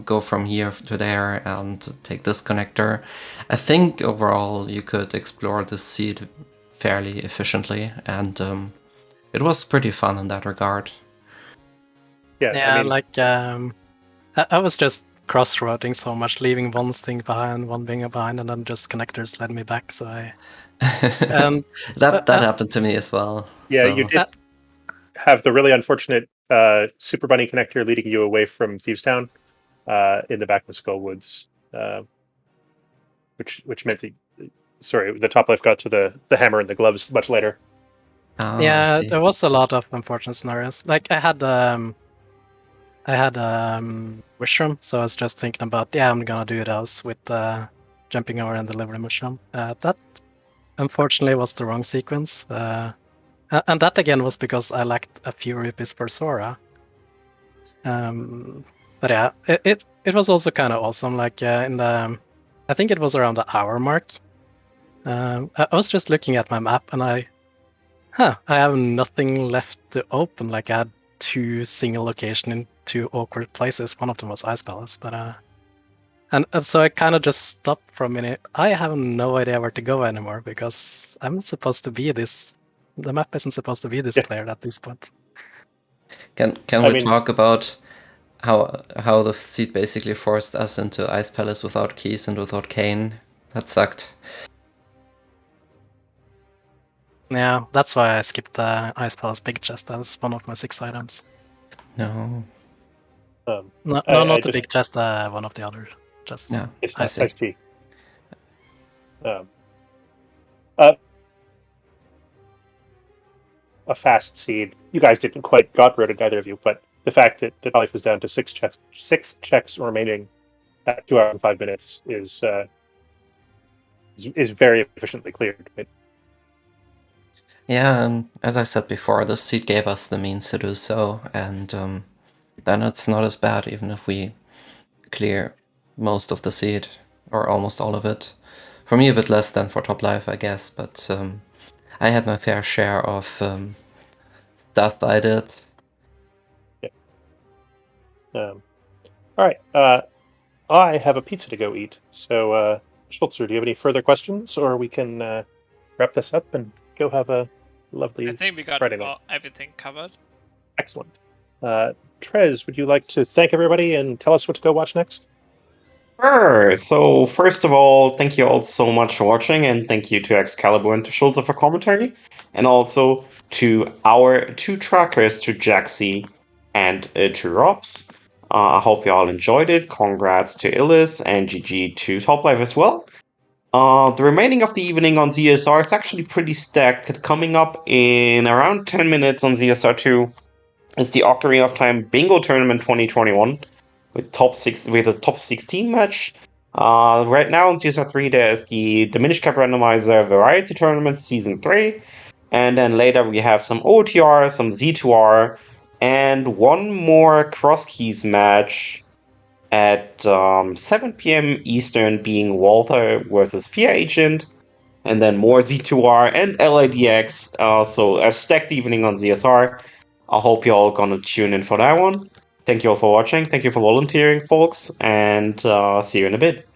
go from here to there and take this connector. I think overall you could explore this seed fairly efficiently, and it was pretty fun in that regard. Yeah, I was just crossroading so much, leaving one thing behind, one thing behind, and then just connectors led me back. So that happened to me as well. Yeah, so. You did have the really unfortunate Super Bunny connector leading you away from Thieves Town in the back of Skull Woods, which meant that, the top life got to the hammer and the gloves much later. Oh, yeah, there was a lot of unfortunate scenarios. Like I had mushroom, so I was just thinking about, I'm gonna do those with jumping over and deliver the mushroom. That unfortunately was the wrong sequence. And that again was because I lacked a few rupees per Sora. But yeah, it was also kind of awesome. Like I think it was around the hour mark. I was just looking at my map and I have nothing left to open. Like I had 2 single locations in 2 awkward places. One of them was Ice Palace, but and so I kind of just stopped for a minute. I have no idea where to go anymore because I'm supposed to be this. The map isn't supposed to be this clear at this point. Can we talk about how the seed basically forced us into Ice Palace without keys and without Kane? That sucked. Yeah, that's why I skipped the Ice Palace big chest as one of my 6 items. No. Not the big chest, one of the other chests. Yeah, it's Ice Tea. A fast seed. You guys didn't quite got rooted, neither of you, but the fact that the life was down to 6 checks remaining at 2 hours and 5 minutes is very efficiently cleared. Right? Yeah, and as I said before, the seed gave us the means to do so, and then it's not as bad even if we clear most of the seed, or almost all of it. For me, a bit less than for top life, I guess, but I had my fair share of stuff I did. Yeah. All right. I have a pizza to go eat. So, Schultzer, do you have any further questions, or we can wrap this up and go have a lovely I think we got Friday night. everything covered. Excellent. Trez, would you like to thank everybody and tell us what to go watch next? Sure. So first of all, thank you all so much for watching, and thank you to Excalibur and to Schulze for commentary, and also to our 2 trackers, to Jaxi and to Robs. I hope you all enjoyed it. Congrats to Illus and GG to Top Life as well. The remaining of the evening on ZSR is actually pretty stacked. Coming up in around 10 minutes on ZSR2 is the Ocarina of Time Bingo Tournament 2021. With a top 16 match. Right now on CSR3 there's the Diminished Cap Randomizer Variety Tournament Season 3. And then later we have some OTR, some Z2R, and one more Crosskeys match at 7 p.m. Eastern, being Walther versus Fear Agent. And then more Z2R and LIDX. So a stacked evening on ZSR. I hope you're all gonna tune in for that one. Thank you all for watching. Thank you for volunteering, folks, and see you in a bit.